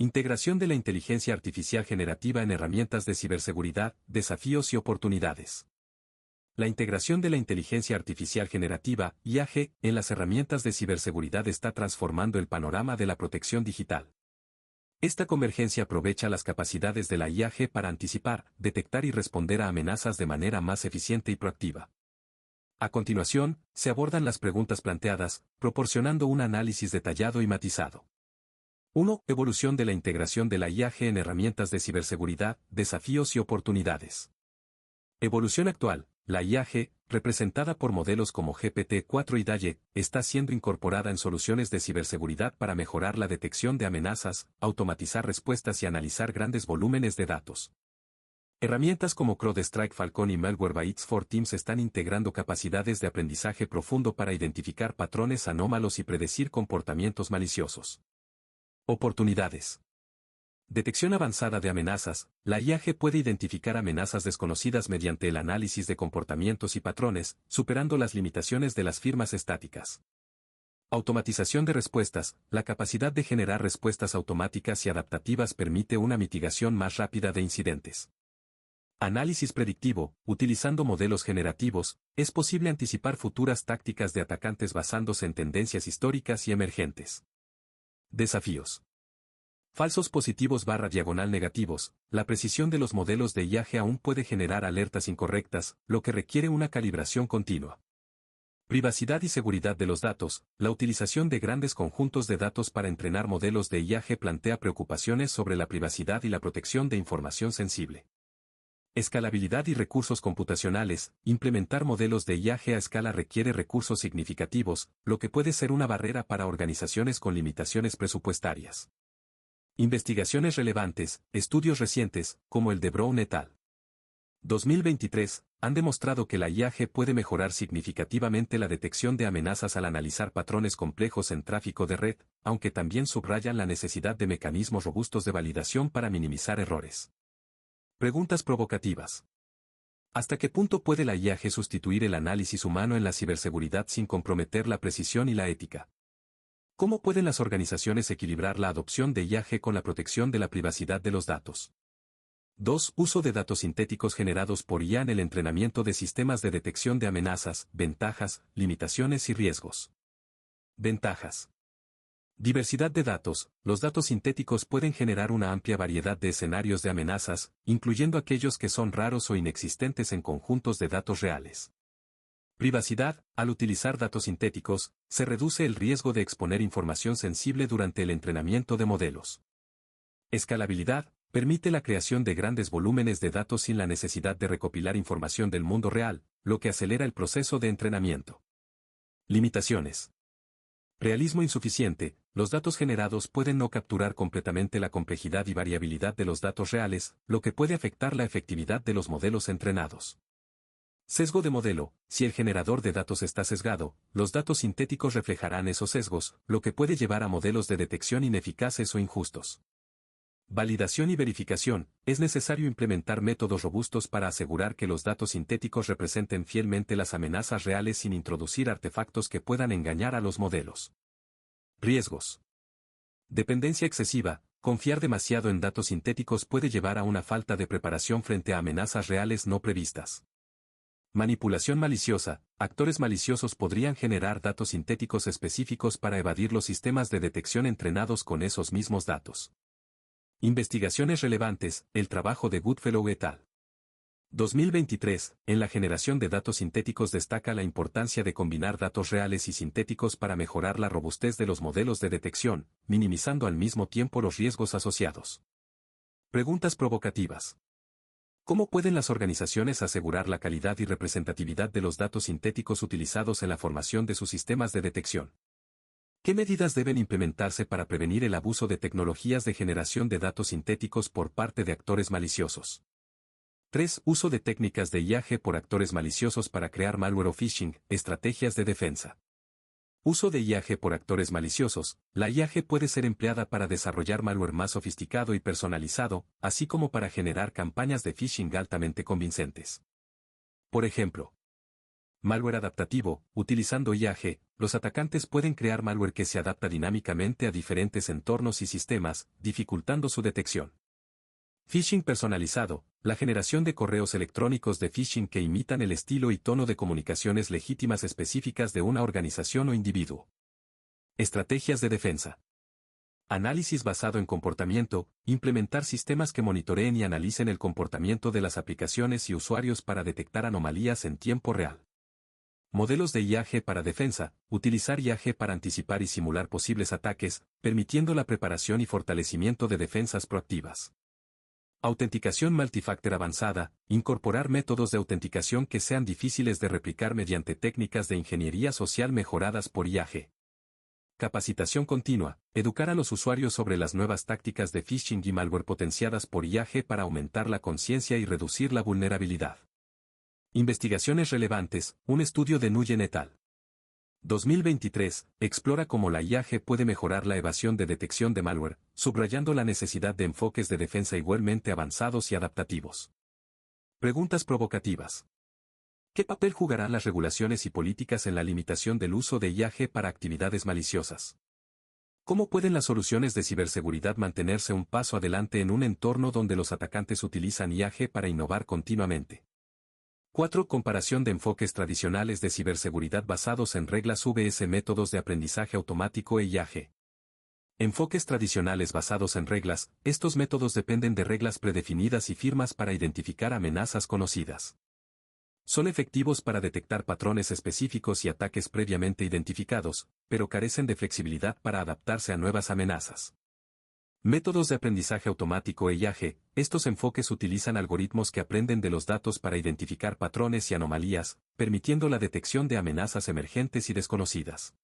Integración de la inteligencia artificial generativa en herramientas de ciberseguridad, desafíos y oportunidades. La integración de la inteligencia artificial generativa, IAG, en las herramientas de ciberseguridad está transformando el panorama de la protección digital. Esta convergencia aprovecha las capacidades de la IAG para anticipar, detectar y responder a amenazas de manera más eficiente y proactiva. A continuación, se abordan las preguntas planteadas, proporcionando un análisis detallado y matizado. 1. Evolución de la integración de la IAG en herramientas de ciberseguridad, desafíos y oportunidades. Evolución actual. La IAG, representada por modelos como GPT-4 y DALL-E, está siendo incorporada en soluciones de ciberseguridad para mejorar la detección de amenazas, automatizar respuestas y analizar grandes volúmenes de datos. Herramientas como CrowdStrike Falcon y Malwarebytes for Teams están integrando capacidades de aprendizaje profundo para identificar patrones anómalos y predecir comportamientos maliciosos. Oportunidades. Detección avanzada de amenazas. La IAG puede identificar amenazas desconocidas mediante el análisis de comportamientos y patrones, superando las limitaciones de las firmas estáticas. Automatización de respuestas. La capacidad de generar respuestas automáticas y adaptativas permite una mitigación más rápida de incidentes. Análisis predictivo. Utilizando modelos generativos, es posible anticipar futuras tácticas de atacantes basándose en tendencias históricas y emergentes. Desafíos. Falsos positivos / negativos. La precisión de los modelos de IAG aún puede generar alertas incorrectas, lo que requiere una calibración continua. Privacidad y seguridad de los datos. La utilización de grandes conjuntos de datos para entrenar modelos de IAG plantea preocupaciones sobre la privacidad y la protección de información sensible. Escalabilidad y recursos computacionales. Implementar modelos de IAG a escala requiere recursos significativos, lo que puede ser una barrera para organizaciones con limitaciones presupuestarias. Investigaciones relevantes. Estudios recientes, como el de Brown et al. 2023, han demostrado que la IAG puede mejorar significativamente la detección de amenazas al analizar patrones complejos en tráfico de red, aunque también subrayan la necesidad de mecanismos robustos de validación para minimizar errores. Preguntas provocativas. ¿Hasta qué punto puede la IAG sustituir el análisis humano en la ciberseguridad sin comprometer la precisión y la ética? ¿Cómo pueden las organizaciones equilibrar la adopción de IAG con la protección de la privacidad de los datos? 2. Uso de datos sintéticos generados por IA en el entrenamiento de sistemas de detección de amenazas, ventajas, limitaciones y riesgos. Ventajas. Diversidad de datos. Los datos sintéticos pueden generar una amplia variedad de escenarios de amenazas, incluyendo aquellos que son raros o inexistentes en conjuntos de datos reales. Privacidad. Al utilizar datos sintéticos, se reduce el riesgo de exponer información sensible durante el entrenamiento de modelos. Escalabilidad. Permite la creación de grandes volúmenes de datos sin la necesidad de recopilar información del mundo real, lo que acelera el proceso de entrenamiento. Limitaciones. Realismo insuficiente. Los datos generados pueden no capturar completamente la complejidad y variabilidad de los datos reales, lo que puede afectar la efectividad de los modelos entrenados. Sesgo de modelo. Si el generador de datos está sesgado, los datos sintéticos reflejarán esos sesgos, lo que puede llevar a modelos de detección ineficaces o injustos. Validación y verificación. Es necesario implementar métodos robustos para asegurar que los datos sintéticos representen fielmente las amenazas reales sin introducir artefactos que puedan engañar a los modelos. Riesgos. Dependencia excesiva. Confiar demasiado en datos sintéticos puede llevar a una falta de preparación frente a amenazas reales no previstas. Manipulación maliciosa. Actores maliciosos podrían generar datos sintéticos específicos para evadir los sistemas de detección entrenados con esos mismos datos. Investigaciones relevantes. El trabajo de Goodfellow et al. 2023, en la generación de datos sintéticos destaca la importancia de combinar datos reales y sintéticos para mejorar la robustez de los modelos de detección, minimizando al mismo tiempo los riesgos asociados. Preguntas provocativas. ¿Cómo pueden las organizaciones asegurar la calidad y representatividad de los datos sintéticos utilizados en la formación de sus sistemas de detección? ¿Qué medidas deben implementarse para prevenir el abuso de tecnologías de generación de datos sintéticos por parte de actores maliciosos? 3. Uso de técnicas de IAG por actores maliciosos para crear malware o phishing, estrategias de defensa. Uso de IAG por actores maliciosos. La IAG puede ser empleada para desarrollar malware más sofisticado y personalizado, así como para generar campañas de phishing altamente convincentes. Por ejemplo, Malware adaptativo. Utilizando IAG, los atacantes pueden crear malware que se adapta dinámicamente a diferentes entornos y sistemas, dificultando su detección. Phishing personalizado. La generación de correos electrónicos de phishing que imitan el estilo y tono de comunicaciones legítimas específicas de una organización o individuo. Estrategias de defensa. Análisis basado en comportamiento. Implementar sistemas que monitoreen y analicen el comportamiento de las aplicaciones y usuarios para detectar anomalías en tiempo real. Modelos de IAG para defensa. Utilizar IAG para anticipar y simular posibles ataques, permitiendo la preparación y fortalecimiento de defensas proactivas. Autenticación multifactor avanzada. Incorporar métodos de autenticación que sean difíciles de replicar mediante técnicas de ingeniería social mejoradas por IAG. Capacitación continua. Educar a los usuarios sobre las nuevas tácticas de phishing y malware potenciadas por IAG para aumentar la conciencia y reducir la vulnerabilidad. Investigaciones relevantes. Un estudio de Nguyen et al. 2023, explora cómo la IAG puede mejorar la evasión de detección de malware, subrayando la necesidad de enfoques de defensa igualmente avanzados y adaptativos. Preguntas provocativas. ¿Qué papel jugarán las regulaciones y políticas en la limitación del uso de IAG para actividades maliciosas? ¿Cómo pueden las soluciones de ciberseguridad mantenerse un paso adelante en un entorno donde los atacantes utilizan IAG para innovar continuamente? 4. Comparación de enfoques tradicionales de ciberseguridad basados en reglas vs métodos de aprendizaje automático e IAG. Enfoques tradicionales basados en reglas. Estos métodos dependen de reglas predefinidas y firmas para identificar amenazas conocidas. Son efectivos para detectar patrones específicos y ataques previamente identificados, pero carecen de flexibilidad para adaptarse a nuevas amenazas. Métodos de aprendizaje automático e IAG. Estos enfoques utilizan algoritmos que aprenden de los datos para identificar patrones y anomalías, permitiendo la detección de amenazas emergentes y desconocidas.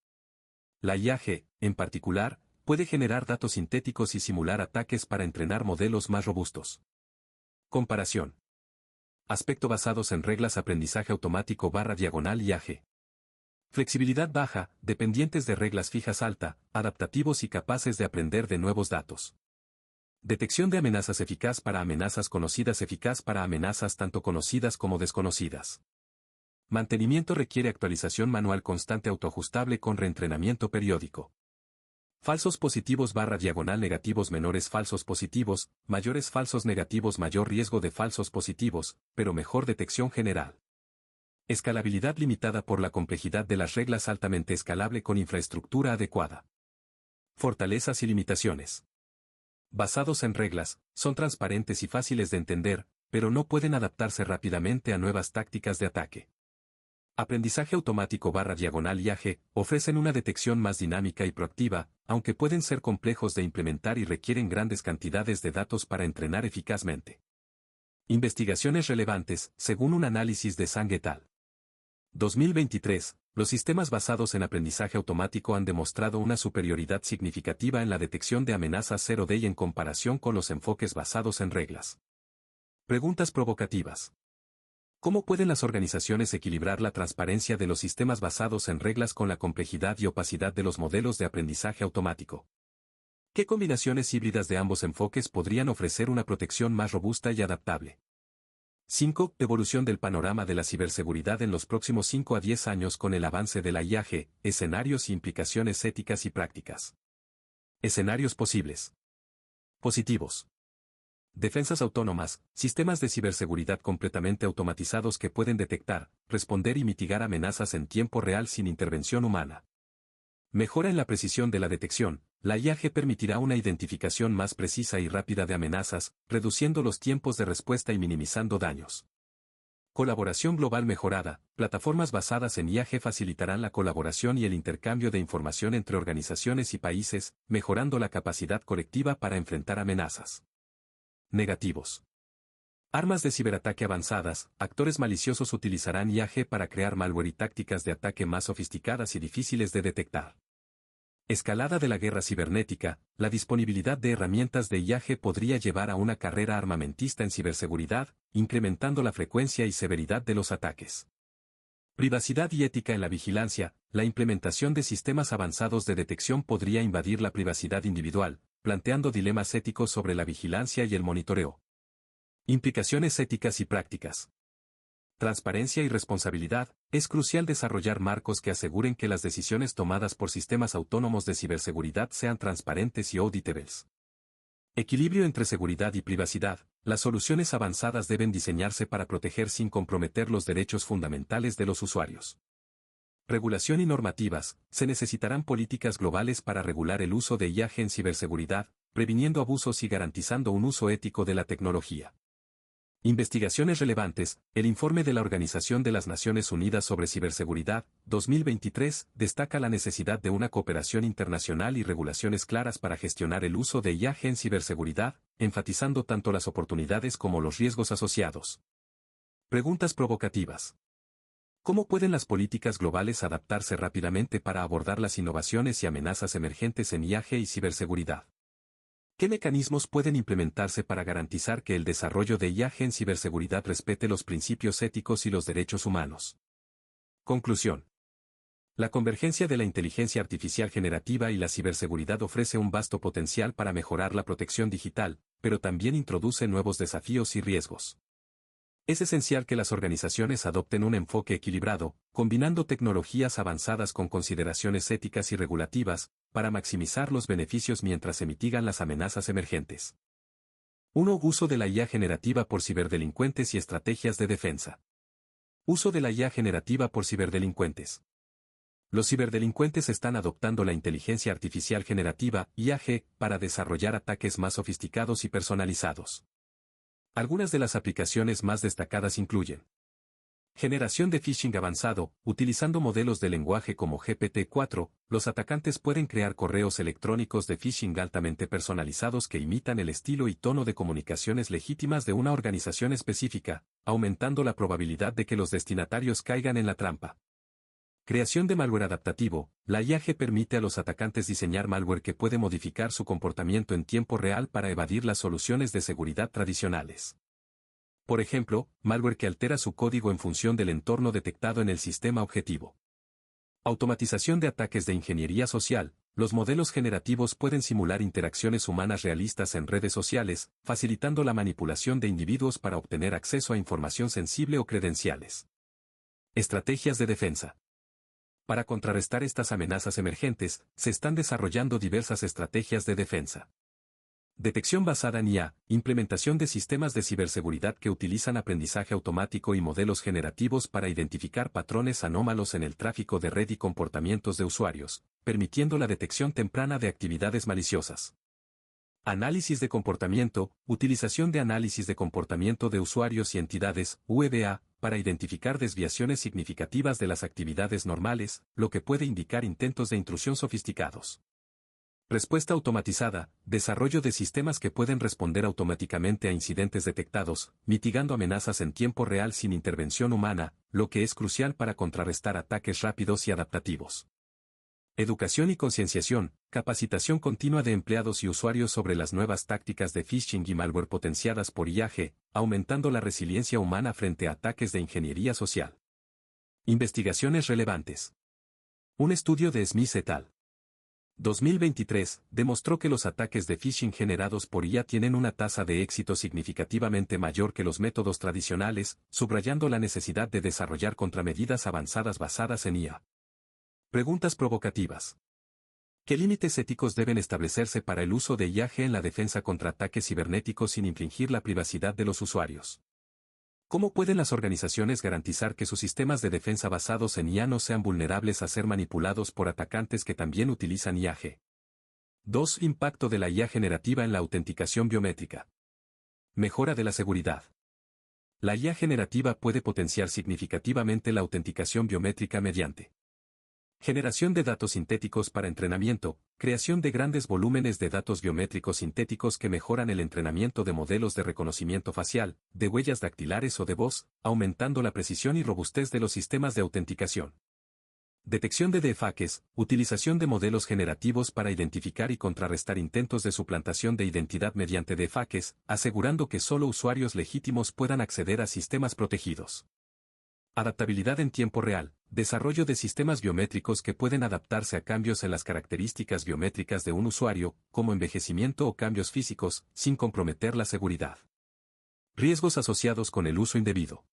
La IAG, en particular, puede generar datos sintéticos y simular ataques para entrenar modelos más robustos. Comparación. Aspecto basados en reglas aprendizaje automático /IAG. Flexibilidad baja, dependientes de reglas fijas alta, adaptativos y capaces de aprender de nuevos datos. Detección de amenazas eficaz para amenazas conocidas eficaz para amenazas tanto conocidas como desconocidas. Mantenimiento requiere actualización manual constante autoajustable con reentrenamiento periódico. Falsos positivos /negativos menores falsos positivos, mayores falsos negativos mayor riesgo de falsos positivos, pero mejor detección general. Escalabilidad limitada por la complejidad de las reglas altamente escalable con infraestructura adecuada. Fortalezas y limitaciones. Basados en reglas, son transparentes y fáciles de entender, pero no pueden adaptarse rápidamente a nuevas tácticas de ataque. Aprendizaje automático /IAG ofrecen una detección más dinámica y proactiva, aunque pueden ser complejos de implementar y requieren grandes cantidades de datos para entrenar eficazmente. Investigaciones relevantes, según un análisis de Zhang et al. 2023, los sistemas basados en aprendizaje automático han demostrado una superioridad significativa en la detección de amenazas 0D en comparación con los enfoques basados en reglas. Preguntas provocativas. ¿Cómo pueden las organizaciones equilibrar la transparencia de los sistemas basados en reglas con la complejidad y opacidad de los modelos de aprendizaje automático? ¿Qué combinaciones híbridas de ambos enfoques podrían ofrecer una protección más robusta y adaptable? 5. Evolución del panorama de la ciberseguridad en los próximos 5 a 10 años con el avance de la IAG, escenarios y implicaciones éticas y prácticas. Escenarios posibles. Positivos. Defensas autónomas, sistemas de ciberseguridad completamente automatizados que pueden detectar, responder y mitigar amenazas en tiempo real sin intervención humana. Mejora en la precisión de la detección. La IAG permitirá una identificación más precisa y rápida de amenazas, reduciendo los tiempos de respuesta y minimizando daños. Colaboración global mejorada. Plataformas basadas en IAG facilitarán la colaboración y el intercambio de información entre organizaciones y países, mejorando la capacidad colectiva para enfrentar amenazas. Negativos. Armas de ciberataque avanzadas. Actores maliciosos utilizarán IAG para crear malware y tácticas de ataque más sofisticadas y difíciles de detectar. Escalada de la guerra cibernética. La disponibilidad de herramientas de IAG podría llevar a una carrera armamentista en ciberseguridad, incrementando la frecuencia y severidad de los ataques. Privacidad y ética en la vigilancia. La implementación de sistemas avanzados de detección podría invadir la privacidad individual, planteando dilemas éticos sobre la vigilancia y el monitoreo. Implicaciones éticas y prácticas. transparencia y responsabilidad, es crucial desarrollar marcos que aseguren que las decisiones tomadas por sistemas autónomos de ciberseguridad sean transparentes y auditables. Equilibrio entre seguridad y privacidad. Las soluciones avanzadas deben diseñarse para proteger sin comprometer los derechos fundamentales de los usuarios. Regulación y normativas. Se necesitarán políticas globales para regular el uso de IA en ciberseguridad, previniendo abusos y garantizando un uso ético de la tecnología. Investigaciones relevantes. El informe de la Organización de las Naciones Unidas sobre Ciberseguridad, 2023, destaca la necesidad de una cooperación internacional y regulaciones claras para gestionar el uso de IA en ciberseguridad, enfatizando tanto las oportunidades como los riesgos asociados. Preguntas provocativas. ¿Cómo pueden las políticas globales adaptarse rápidamente para abordar las innovaciones y amenazas emergentes en IA y ciberseguridad? ¿Qué mecanismos pueden implementarse para garantizar que el desarrollo de IA en ciberseguridad respete los principios éticos y los derechos humanos? Conclusión. La convergencia de la inteligencia artificial generativa y la ciberseguridad ofrece un vasto potencial para mejorar la protección digital, pero también introduce nuevos desafíos y riesgos. Es esencial que las organizaciones adopten un enfoque equilibrado, combinando tecnologías avanzadas con consideraciones éticas y regulativas, para maximizar los beneficios mientras se mitigan las amenazas emergentes. 1. Uso de la IA generativa por ciberdelincuentes y estrategias de defensa. Uso de la IA generativa por ciberdelincuentes. Los ciberdelincuentes están adoptando la inteligencia artificial generativa, IA, para desarrollar ataques más sofisticados y personalizados. Algunas de las aplicaciones más destacadas incluyen: generación de phishing avanzado. Utilizando modelos de lenguaje como GPT-4, los atacantes pueden crear correos electrónicos de phishing altamente personalizados que imitan el estilo y tono de comunicaciones legítimas de una organización específica, aumentando la probabilidad de que los destinatarios caigan en la trampa. Creación de malware adaptativo. La IA permite a los atacantes diseñar malware que puede modificar su comportamiento en tiempo real para evadir las soluciones de seguridad tradicionales. Por ejemplo, malware que altera su código en función del entorno detectado en el sistema objetivo. Automatización de ataques de ingeniería social. Los modelos generativos pueden simular interacciones humanas realistas en redes sociales, facilitando la manipulación de individuos para obtener acceso a información sensible o credenciales. Estrategias de defensa. Para contrarrestar estas amenazas emergentes, se están desarrollando diversas estrategias de defensa. Detección basada en IA, implementación de sistemas de ciberseguridad que utilizan aprendizaje automático y modelos generativos para identificar patrones anómalos en el tráfico de red y comportamientos de usuarios, permitiendo la detección temprana de actividades maliciosas. Análisis de comportamiento, utilización de análisis de comportamiento de usuarios y entidades, UEBA, para identificar desviaciones significativas de las actividades normales, lo que puede indicar intentos de intrusión sofisticados. Respuesta automatizada, desarrollo de sistemas que pueden responder automáticamente a incidentes detectados, mitigando amenazas en tiempo real sin intervención humana, lo que es crucial para contrarrestar ataques rápidos y adaptativos. Educación y concienciación, capacitación continua de empleados y usuarios sobre las nuevas tácticas de phishing y malware potenciadas por IA, aumentando la resiliencia humana frente a ataques de ingeniería social. Investigaciones relevantes. Un estudio de Smith et al. 2023 demostró que los ataques de phishing generados por IA tienen una tasa de éxito significativamente mayor que los métodos tradicionales, subrayando la necesidad de desarrollar contramedidas avanzadas basadas en IA. Preguntas provocativas. ¿Qué límites éticos deben establecerse para el uso de IA en la defensa contra ataques cibernéticos sin infringir la privacidad de los usuarios? ¿Cómo pueden las organizaciones garantizar que sus sistemas de defensa basados en IA no sean vulnerables a ser manipulados por atacantes que también utilizan IA? 2. Impacto de la IA generativa en la autenticación biométrica. Mejora de la seguridad. La IA generativa puede potenciar significativamente la autenticación biométrica mediante generación de datos sintéticos para entrenamiento, creación de grandes volúmenes de datos biométricos sintéticos que mejoran el entrenamiento de modelos de reconocimiento facial, de huellas dactilares o de voz, aumentando la precisión y robustez de los sistemas de autenticación. Detección de deepfakes, utilización de modelos generativos para identificar y contrarrestar intentos de suplantación de identidad mediante deepfakes, asegurando que solo usuarios legítimos puedan acceder a sistemas protegidos. Adaptabilidad en tiempo real, desarrollo de sistemas biométricos que pueden adaptarse a cambios en las características biométricas de un usuario, como envejecimiento o cambios físicos, sin comprometer la seguridad. Riesgos asociados con el uso indebido.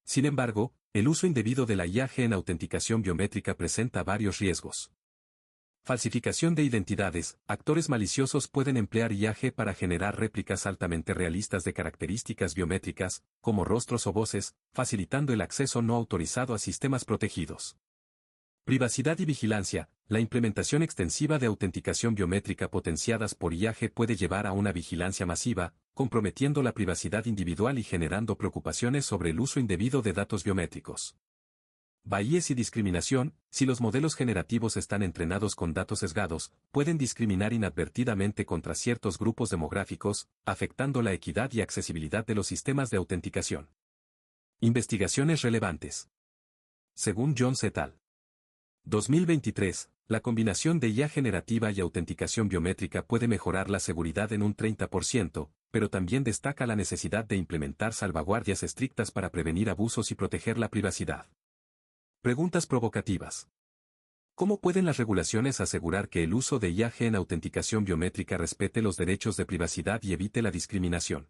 Sin embargo, el uso indebido de la IAG en autenticación biométrica presenta varios riesgos. Falsificación de identidades. Actores maliciosos pueden emplear IAG para generar réplicas altamente realistas de características biométricas, como rostros o voces, facilitando el acceso no autorizado a sistemas protegidos. Privacidad y vigilancia. La implementación extensiva de autenticación biométrica potenciadas por IAG puede llevar a una vigilancia masiva, comprometiendo la privacidad individual y generando preocupaciones sobre el uso indebido de datos biométricos. Bias y discriminación. Si los modelos generativos están entrenados con datos sesgados, pueden discriminar inadvertidamente contra ciertos grupos demográficos, afectando la equidad y accesibilidad de los sistemas de autenticación. Investigaciones relevantes. Según Jones et al. 2023, la combinación de IA generativa y autenticación biométrica puede mejorar la seguridad en un 30%, pero también destaca la necesidad de implementar salvaguardias estrictas para prevenir abusos y proteger la privacidad. Preguntas provocativas. ¿Cómo pueden las regulaciones asegurar que el uso de IAG en autenticación biométrica respete los derechos de privacidad y evite la discriminación?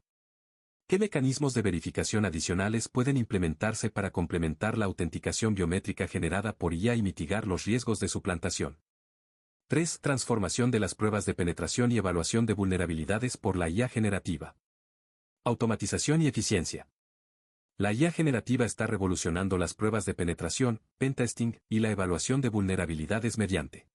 ¿Qué mecanismos de verificación adicionales pueden implementarse para complementar la autenticación biométrica generada por IA y mitigar los riesgos de suplantación? 3. Transformación de las pruebas de penetración y evaluación de vulnerabilidades por la IA generativa. Automatización y eficiencia. La IA generativa está revolucionando las pruebas de penetración, pentesting, y la evaluación de vulnerabilidades mediante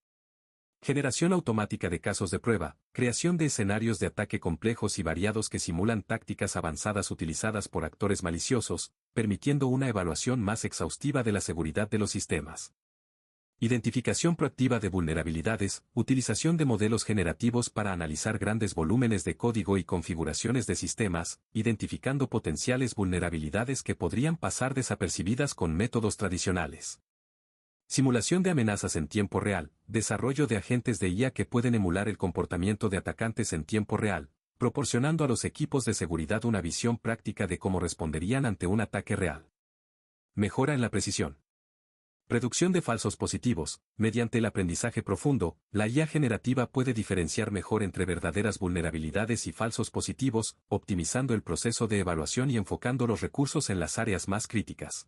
generación automática de casos de prueba, creación de escenarios de ataque complejos y variados que simulan tácticas avanzadas utilizadas por actores maliciosos, permitiendo una evaluación más exhaustiva de la seguridad de los sistemas. Identificación proactiva de vulnerabilidades, utilización de modelos generativos para analizar grandes volúmenes de código y configuraciones de sistemas, identificando potenciales vulnerabilidades que podrían pasar desapercibidas con métodos tradicionales. Simulación de amenazas en tiempo real, desarrollo de agentes de IA que pueden emular el comportamiento de atacantes en tiempo real, proporcionando a los equipos de seguridad una visión práctica de cómo responderían ante un ataque real. Mejora en la precisión. Reducción de falsos positivos. Mediante el aprendizaje profundo, la IA generativa puede diferenciar mejor entre verdaderas vulnerabilidades y falsos positivos, optimizando el proceso de evaluación y enfocando los recursos en las áreas más críticas.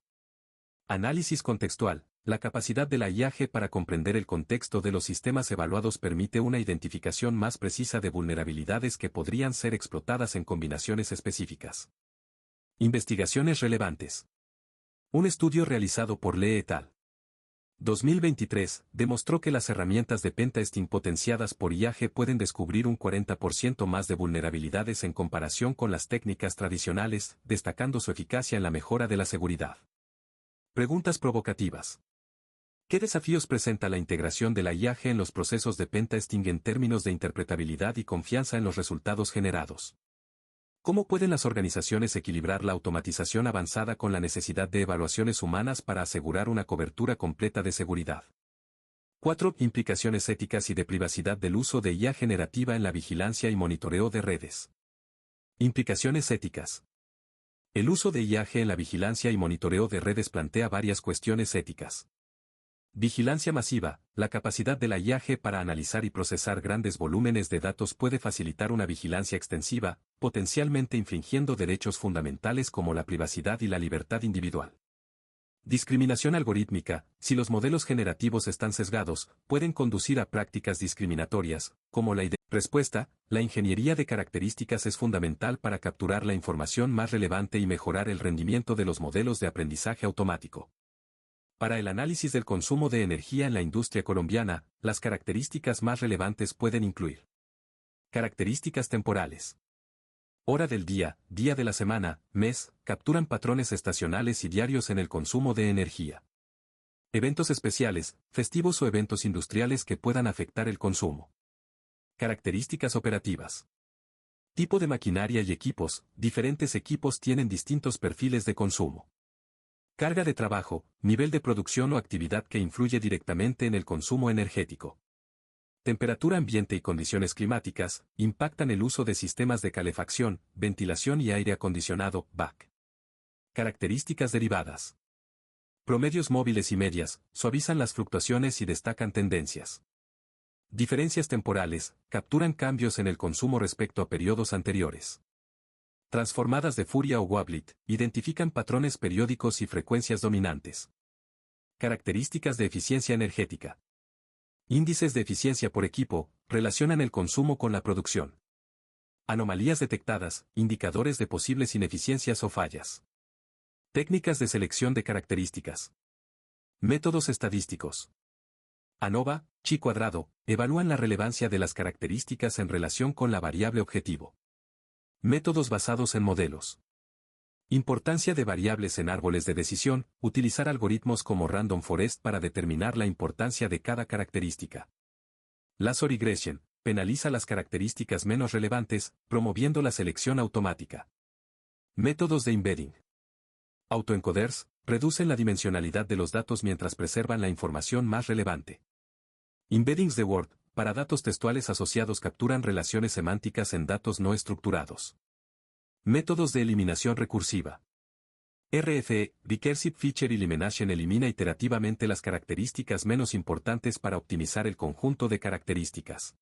Análisis contextual. La capacidad de la IAG para comprender el contexto de los sistemas evaluados permite una identificación más precisa de vulnerabilidades que podrían ser explotadas en combinaciones específicas. Investigaciones relevantes. Un estudio realizado por Lee et al. 2023 demostró que las herramientas de pentesting potenciadas por IAG pueden descubrir un 40% más de vulnerabilidades en comparación con las técnicas tradicionales, destacando su eficacia en la mejora de la seguridad. Preguntas provocativas. ¿Qué desafíos presenta la integración de la IAG en los procesos de pentesting en términos de interpretabilidad y confianza en los resultados generados? ¿Cómo pueden las organizaciones equilibrar la automatización avanzada con la necesidad de evaluaciones humanas para asegurar una cobertura completa de seguridad? 4. Implicaciones éticas y de privacidad del uso de IA generativa en la vigilancia y monitoreo de redes. Implicaciones éticas. El uso de IAG en la vigilancia y monitoreo de redes plantea varias cuestiones éticas. Vigilancia masiva. La capacidad de la IAG para analizar y procesar grandes volúmenes de datos puede facilitar una vigilancia extensiva, potencialmente infringiendo derechos fundamentales como la privacidad y la libertad individual. Discriminación algorítmica. Si los modelos generativos están sesgados, pueden conducir a prácticas discriminatorias, como la respuesta. La ingeniería de características es fundamental para capturar la información más relevante y mejorar el rendimiento de los modelos de aprendizaje automático. Para el análisis del consumo de energía en la industria colombiana, las características más relevantes pueden incluir características temporales. Hora del día de la semana, mes, capturan patrones estacionales y diarios en el consumo de energía. Eventos especiales, festivos o eventos industriales que puedan afectar el consumo. Características operativas. Tipo de maquinaria y equipos. Diferentes equipos tienen distintos perfiles de consumo. Carga de trabajo, nivel de producción o actividad que influye directamente en el consumo energético. Temperatura ambiente y condiciones climáticas, impactan el uso de sistemas de calefacción, ventilación y aire acondicionado, BAC. Características derivadas. Promedios móviles y medias, suavizan las fluctuaciones y destacan tendencias. Diferencias temporales, capturan cambios en el consumo respecto a periodos anteriores. transformadas de Fourier o Wavelet, identifican patrones periódicos y frecuencias dominantes. Características de eficiencia energética. Índices de eficiencia por equipo, relacionan el consumo con la producción. Anomalías detectadas, indicadores de posibles ineficiencias o fallas. Técnicas de selección de características. Métodos estadísticos. ANOVA, chi cuadrado, evalúan la relevancia de las características en relación con la variable objetivo. Métodos basados en modelos. Importancia de variables en árboles de decisión, utilizar algoritmos como Random Forest para determinar la importancia de cada característica. Lasso Regression, penaliza las características menos relevantes, promoviendo la selección automática. Métodos de embedding. Autoencoders, reducen la dimensionalidad de los datos mientras preservan la información más relevante. Embeddings de Word, para datos textuales asociados capturan relaciones semánticas en datos no estructurados. Métodos de eliminación recursiva. RFE, Recursive Feature Elimination elimina iterativamente las características menos importantes para optimizar el conjunto de características.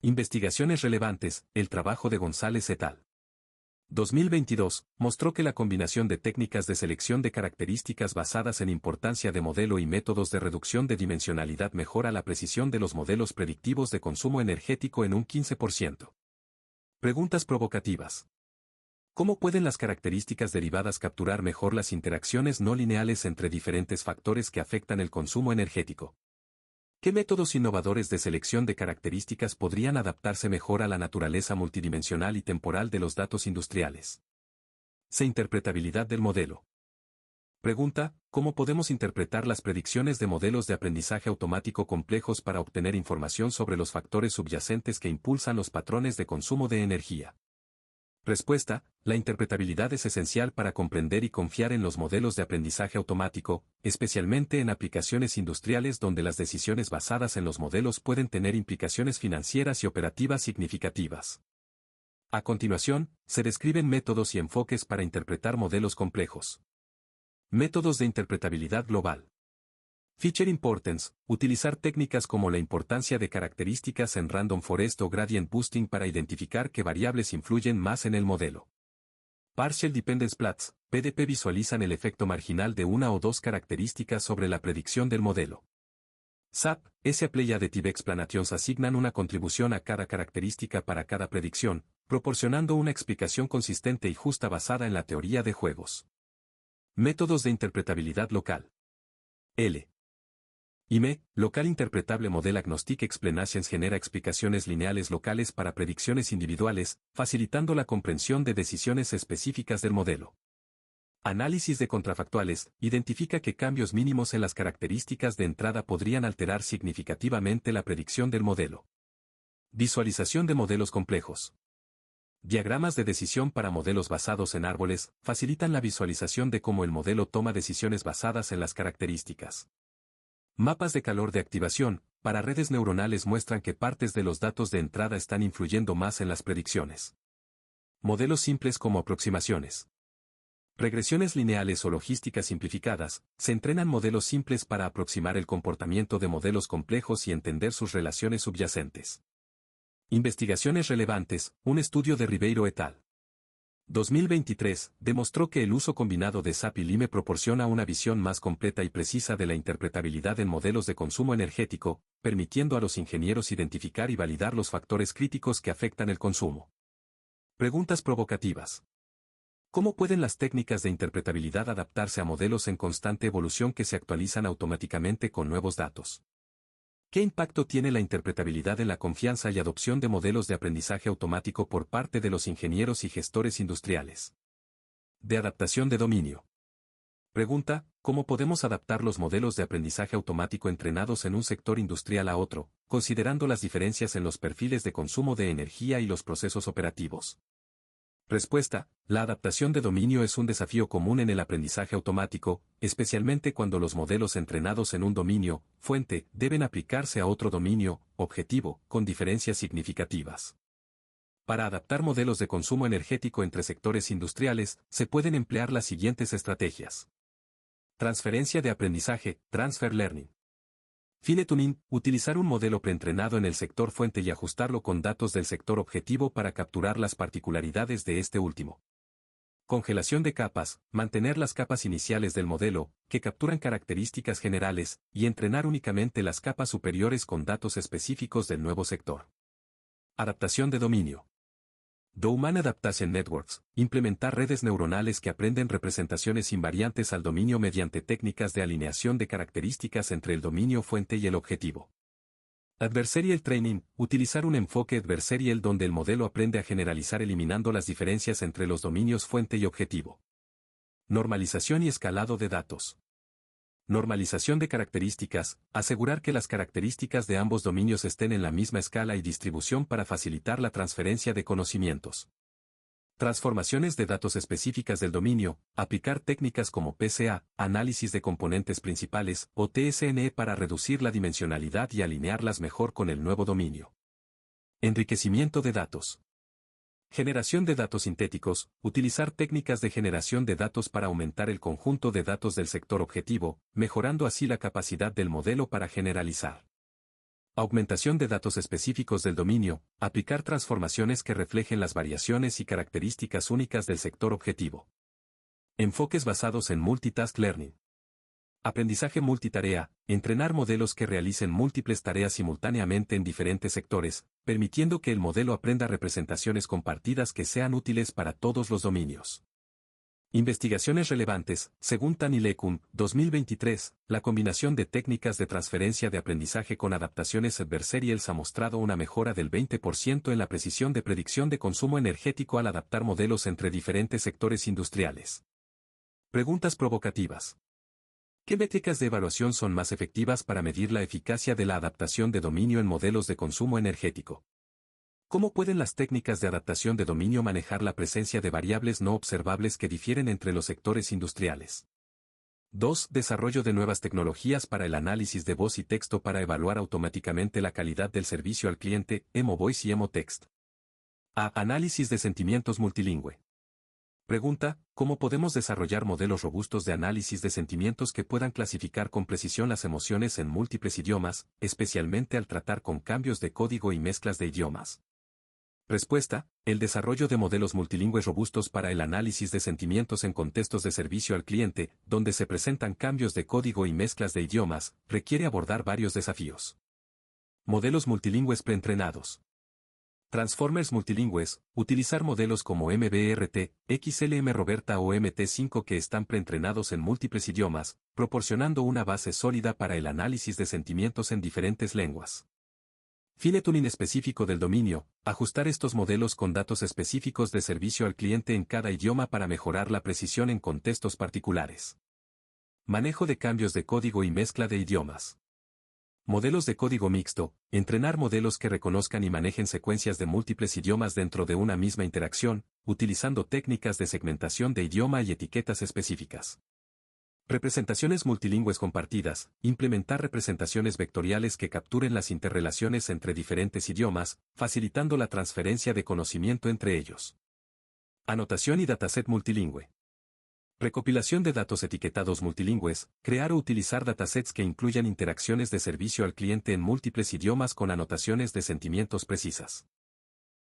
Investigaciones relevantes, el trabajo de González et al. 2022, mostró que la combinación de técnicas de selección de características basadas en importancia de modelo y métodos de reducción de dimensionalidad mejora la precisión de los modelos predictivos de consumo energético en un 15%. Preguntas provocativas. ¿Cómo pueden las características derivadas capturar mejor las interacciones no lineales entre diferentes factores que afectan el consumo energético? ¿Qué métodos innovadores de selección de características podrían adaptarse mejor a la naturaleza multidimensional y temporal de los datos industriales? Interpretabilidad del modelo. Pregunta, ¿cómo podemos interpretar las predicciones de modelos de aprendizaje automático complejos para obtener información sobre los factores subyacentes que impulsan los patrones de consumo de energía? Respuesta, la interpretabilidad es esencial para comprender y confiar en los modelos de aprendizaje automático, especialmente en aplicaciones industriales donde las decisiones basadas en los modelos pueden tener implicaciones financieras y operativas significativas. A continuación, se describen métodos y enfoques para interpretar modelos complejos. Métodos de interpretabilidad global. Feature Importance, utilizar técnicas como la importancia de características en Random Forest o Gradient Boosting para identificar qué variables influyen más en el modelo. Partial Dependence Plots, PDP visualizan el efecto marginal de una o dos características sobre la predicción del modelo. SAP, S-Apply Additive Explanations asignan una contribución a cada característica para cada predicción, proporcionando una explicación consistente y justa basada en la teoría de juegos. Métodos de interpretabilidad local. L. IME, Local Interpretable Model Agnostic Explanations genera explicaciones lineales locales para predicciones individuales, facilitando la comprensión de decisiones específicas del modelo. Análisis de contrafactuales, identifica que cambios mínimos en las características de entrada podrían alterar significativamente la predicción del modelo. Visualización de modelos complejos. Diagramas de decisión para modelos basados en árboles, facilitan la visualización de cómo el modelo toma decisiones basadas en las características. Mapas de calor de activación, para redes neuronales muestran que partes de los datos de entrada están influyendo más en las predicciones. Modelos simples como aproximaciones. Regresiones lineales o logísticas simplificadas, se entrenan modelos simples para aproximar el comportamiento de modelos complejos y entender sus relaciones subyacentes. Investigaciones relevantes, un estudio de Ribeiro et al. 2023, demostró que el uso combinado de SAP y LIME proporciona una visión más completa y precisa de la interpretabilidad en modelos de consumo energético, permitiendo a los ingenieros identificar y validar los factores críticos que afectan el consumo. Preguntas provocativas. ¿Cómo pueden las técnicas de interpretabilidad adaptarse a modelos en constante evolución que se actualizan automáticamente con nuevos datos? ¿Qué impacto tiene la interpretabilidad en la confianza y adopción de modelos de aprendizaje automático por parte de los ingenieros y gestores industriales? De adaptación de dominio. Pregunta, ¿cómo podemos adaptar los modelos de aprendizaje automático entrenados en un sector industrial a otro, considerando las diferencias en los perfiles de consumo de energía y los procesos operativos? Respuesta, la adaptación de dominio es un desafío común en el aprendizaje automático, especialmente cuando los modelos entrenados en un dominio, fuente, deben aplicarse a otro dominio, objetivo, con diferencias significativas. Para adaptar modelos de consumo energético entre sectores industriales, se pueden emplear las siguientes estrategias. Transferencia de aprendizaje, transfer learning. Fine Tuning, utilizar un modelo preentrenado en el sector fuente y ajustarlo con datos del sector objetivo para capturar las particularidades de este último. Congelación de capas, mantener las capas iniciales del modelo, que capturan características generales, y entrenar únicamente las capas superiores con datos específicos del nuevo sector. Adaptación de dominio. Domain Adaptation Networks, implementar redes neuronales que aprenden representaciones invariantes al dominio mediante técnicas de alineación de características entre el dominio fuente y el objetivo. Adversarial Training, utilizar un enfoque adversarial donde el modelo aprende a generalizar eliminando las diferencias entre los dominios fuente y objetivo. Normalización y escalado de datos. Normalización de características, asegurar que las características de ambos dominios estén en la misma escala y distribución para facilitar la transferencia de conocimientos. Transformaciones de datos específicas del dominio, aplicar técnicas como PCA, análisis de componentes principales, o TSNE para reducir la dimensionalidad y alinearlas mejor con el nuevo dominio. Enriquecimiento de datos. Generación de datos sintéticos, utilizar técnicas de generación de datos para aumentar el conjunto de datos del sector objetivo, mejorando así la capacidad del modelo para generalizar. Augmentación de datos específicos del dominio, aplicar transformaciones que reflejen las variaciones y características únicas del sector objetivo. Enfoques basados en multitask learning. Aprendizaje multitarea, entrenar modelos que realicen múltiples tareas simultáneamente en diferentes sectores, permitiendo que el modelo aprenda representaciones compartidas que sean útiles para todos los dominios. Investigaciones relevantes, según Tan y Lekun, 2023, la combinación de técnicas de transferencia de aprendizaje con adaptaciones adversariales ha mostrado una mejora del 20% en la precisión de predicción de consumo energético al adaptar modelos entre diferentes sectores industriales. Preguntas provocativas. ¿Qué métricas de evaluación son más efectivas para medir la eficacia de la adaptación de dominio en modelos de consumo energético? ¿Cómo pueden las técnicas de adaptación de dominio manejar la presencia de variables no observables que difieren entre los sectores industriales? 2. Desarrollo de nuevas tecnologías para el análisis de voz y texto para evaluar automáticamente la calidad del servicio al cliente, EmoVoice y EmoText. A. Análisis de sentimientos multilingüe. Pregunta, ¿cómo podemos desarrollar modelos robustos de análisis de sentimientos que puedan clasificar con precisión las emociones en múltiples idiomas, especialmente al tratar con cambios de código y mezclas de idiomas? Respuesta, el desarrollo de modelos multilingües robustos para el análisis de sentimientos en contextos de servicio al cliente, donde se presentan cambios de código y mezclas de idiomas, requiere abordar varios desafíos. Modelos multilingües preentrenados. Transformers multilingües, utilizar modelos como MBRT, XLM Roberta o MT5 que están preentrenados en múltiples idiomas, proporcionando una base sólida para el análisis de sentimientos en diferentes lenguas. Fine Tuning específico del dominio, ajustar estos modelos con datos específicos de servicio al cliente en cada idioma para mejorar la precisión en contextos particulares. Manejo de cambios de código y mezcla de idiomas. Modelos de código mixto, entrenar modelos que reconozcan y manejen secuencias de múltiples idiomas dentro de una misma interacción, utilizando técnicas de segmentación de idioma y etiquetas específicas. Representaciones multilingües compartidas, implementar representaciones vectoriales que capturen las interrelaciones entre diferentes idiomas, facilitando la transferencia de conocimiento entre ellos. Anotación y dataset multilingüe. Recopilación de datos etiquetados multilingües, crear o utilizar datasets que incluyan interacciones de servicio al cliente en múltiples idiomas con anotaciones de sentimientos precisas.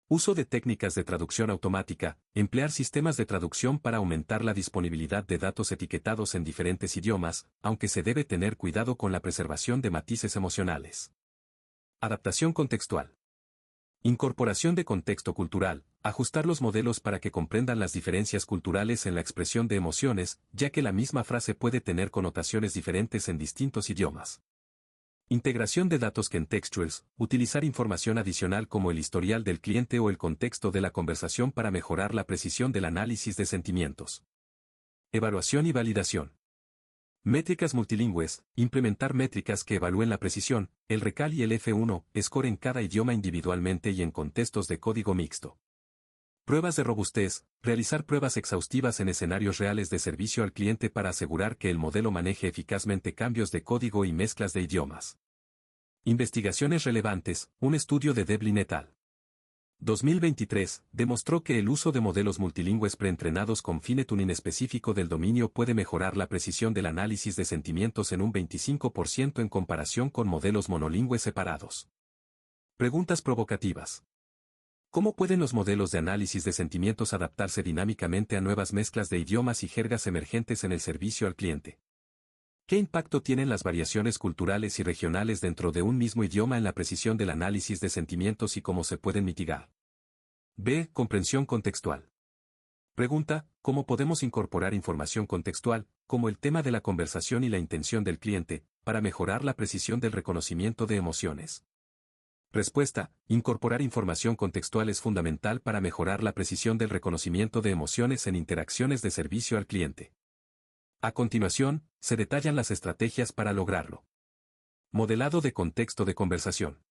Uso de técnicas de traducción automática, emplear sistemas de traducción para aumentar la disponibilidad de datos etiquetados en diferentes idiomas, aunque se debe tener cuidado con la preservación de matices emocionales. Adaptación contextual. Incorporación de contexto cultural, ajustar los modelos para que comprendan las diferencias culturales en la expresión de emociones, ya que la misma frase puede tener connotaciones diferentes en distintos idiomas. Integración de datos contextuals, utilizar información adicional como el historial del cliente o el contexto de la conversación para mejorar la precisión del análisis de sentimientos. Evaluación y validación. Métricas multilingües, implementar métricas que evalúen la precisión, el RECAL y el F1, score en cada idioma individualmente y en contextos de código mixto. Pruebas de robustez, realizar pruebas exhaustivas en escenarios reales de servicio al cliente para asegurar que el modelo maneje eficazmente cambios de código y mezclas de idiomas. Investigaciones relevantes, un estudio de Devlin et al. 2023, demostró que el uso de modelos multilingües preentrenados con fine tuning específico del dominio puede mejorar la precisión del análisis de sentimientos en un 25% en comparación con modelos monolingües separados. Preguntas provocativas. ¿Cómo pueden los modelos de análisis de sentimientos adaptarse dinámicamente a nuevas mezclas de idiomas y jergas emergentes en el servicio al cliente? ¿Qué impacto tienen las variaciones culturales y regionales dentro de un mismo idioma en la precisión del análisis de sentimientos y cómo se pueden mitigar? B. Comprensión contextual. Pregunta, ¿cómo podemos incorporar información contextual, como el tema de la conversación y la intención del cliente, para mejorar la precisión del reconocimiento de emociones? Respuesta, incorporar información contextual es fundamental para mejorar la precisión del reconocimiento de emociones en interacciones de servicio al cliente. A continuación, se detallan las estrategias para lograrlo. Modelado de contexto de conversación.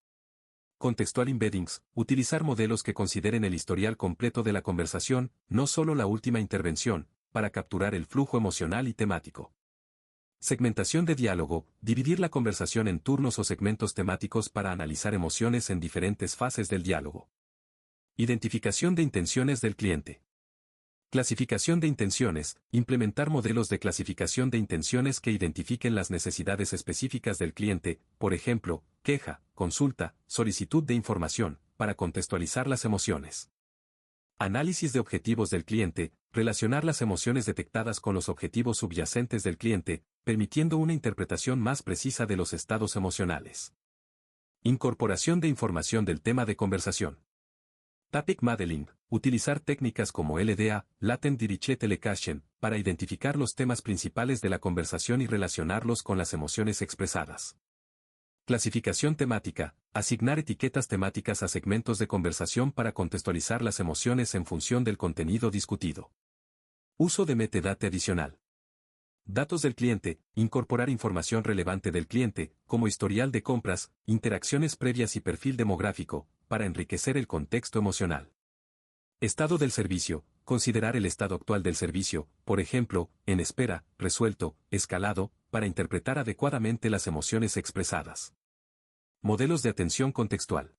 Contextual embeddings, utilizar modelos que consideren el historial completo de la conversación, no solo la última intervención, para capturar el flujo emocional y temático. Segmentación de diálogo, dividir la conversación en turnos o segmentos temáticos para analizar emociones en diferentes fases del diálogo. Identificación de intenciones del cliente. Clasificación de intenciones, implementar modelos de clasificación de intenciones que identifiquen las necesidades específicas del cliente, por ejemplo, queja, consulta, solicitud de información, para contextualizar las emociones. Análisis de objetivos del cliente, relacionar las emociones detectadas con los objetivos subyacentes del cliente, permitiendo una interpretación más precisa de los estados emocionales. Incorporación de información del tema de conversación. Topic Modeling, utilizar técnicas como LDA, Latent Dirichlet Telecaching, para identificar los temas principales de la conversación y relacionarlos con las emociones expresadas. Clasificación temática, asignar etiquetas temáticas a segmentos de conversación para contextualizar las emociones en función del contenido discutido. Uso de metadata adicional. Datos del cliente, incorporar información relevante del cliente, como historial de compras, interacciones previas y perfil demográfico, para enriquecer el contexto emocional. Estado del servicio, considerar el estado actual del servicio, por ejemplo, en espera, resuelto, escalado, para interpretar adecuadamente las emociones expresadas. Modelos de atención contextual.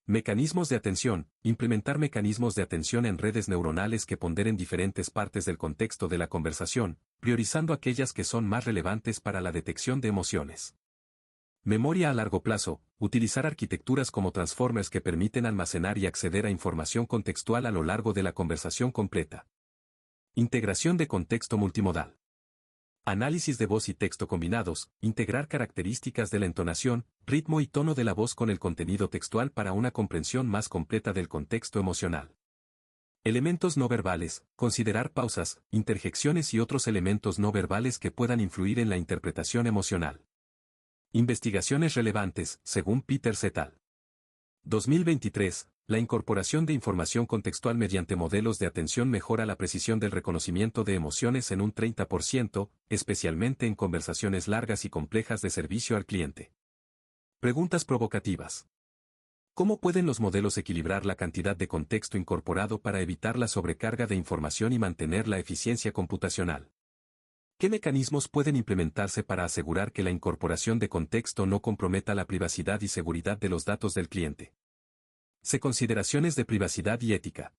Mecanismos de atención, implementar mecanismos de atención en redes neuronales que ponderen diferentes partes del contexto de la conversación, priorizando aquellas que son más relevantes para la detección de emociones. Memoria a largo plazo, utilizar arquitecturas como transformers que permiten almacenar y acceder a información contextual a lo largo de la conversación completa. Integración de contexto multimodal. Análisis de voz y texto combinados, integrar características de la entonación, ritmo y tono de la voz con el contenido textual para una comprensión más completa del contexto emocional. Elementos no verbales, considerar pausas, interjecciones y otros elementos no verbales que puedan influir en la interpretación emocional. Investigaciones relevantes, según Peter et al. 2023, la incorporación de información contextual mediante modelos de atención mejora la precisión del reconocimiento de emociones en un 30%, especialmente en conversaciones largas y complejas de servicio al cliente. Preguntas provocativas. ¿Cómo pueden los modelos equilibrar la cantidad de contexto incorporado para evitar la sobrecarga de información y mantener la eficiencia computacional? ¿Qué mecanismos pueden implementarse para asegurar que la incorporación de contexto no comprometa la privacidad y seguridad de los datos del cliente? C. Consideraciones de privacidad y ética.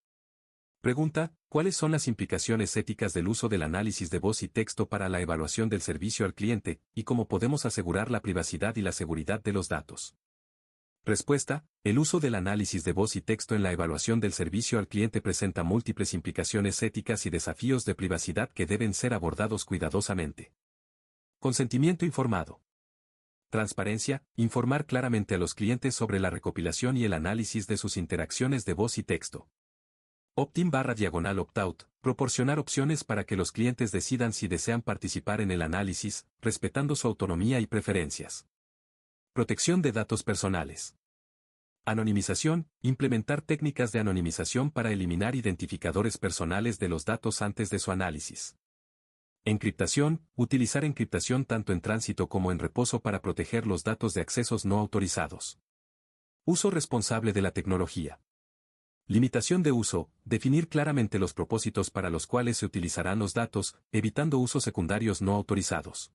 Pregunta, ¿cuáles son las implicaciones éticas del uso del análisis de voz y texto para la evaluación del servicio al cliente, y cómo podemos asegurar la privacidad y la seguridad de los datos? Respuesta, el uso del análisis de voz y texto en la evaluación del servicio al cliente presenta múltiples implicaciones éticas y desafíos de privacidad que deben ser abordados cuidadosamente. Consentimiento informado. Transparencia, informar claramente a los clientes sobre la recopilación y el análisis de sus interacciones de voz y texto. Opt-in/opt-out, proporcionar opciones para que los clientes decidan si desean participar en el análisis, respetando su autonomía y preferencias. Protección de datos personales. Anonimización, implementar técnicas de anonimización para eliminar identificadores personales de los datos antes de su análisis. Encriptación, utilizar encriptación tanto en tránsito como en reposo para proteger los datos de accesos no autorizados. Uso responsable de la tecnología. Limitación de uso, definir claramente los propósitos para los cuales se utilizarán los datos, evitando usos secundarios no autorizados.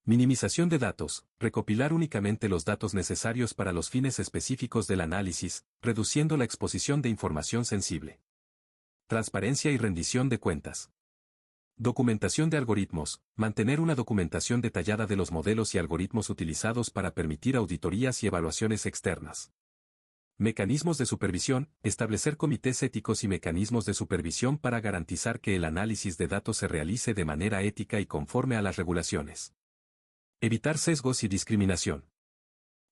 Minimización de datos, recopilar únicamente los datos necesarios para los fines específicos del análisis, reduciendo la exposición de información sensible. Transparencia y rendición de cuentas. Documentación de algoritmos, mantener una documentación detallada de los modelos y algoritmos utilizados para permitir auditorías y evaluaciones externas. Mecanismos de supervisión, establecer comités éticos y mecanismos de supervisión para garantizar que el análisis de datos se realice de manera ética y conforme a las regulaciones. Evitar sesgos y discriminación.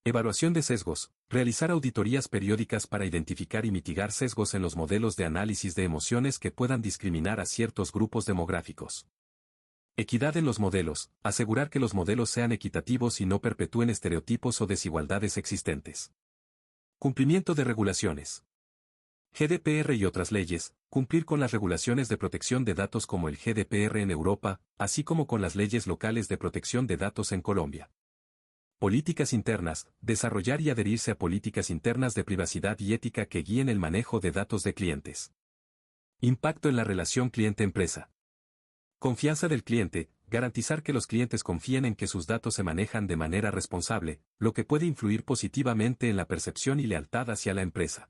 Evaluación de sesgos, realizar auditorías periódicas para identificar y mitigar sesgos en los modelos de análisis de emociones que puedan discriminar a ciertos grupos demográficos. Equidad en los modelos, asegurar que los modelos sean equitativos y no perpetúen estereotipos o desigualdades existentes. Cumplimiento de regulaciones. GDPR y otras leyes, cumplir con las regulaciones de protección de datos como el GDPR en Europa, así como con las leyes locales de protección de datos en Colombia. Políticas internas, desarrollar y adherirse a políticas internas de privacidad y ética que guíen el manejo de datos de clientes. Impacto en la relación cliente-empresa. Confianza del cliente, garantizar que los clientes confíen en que sus datos se manejan de manera responsable, lo que puede influir positivamente en la percepción y lealtad hacia la empresa.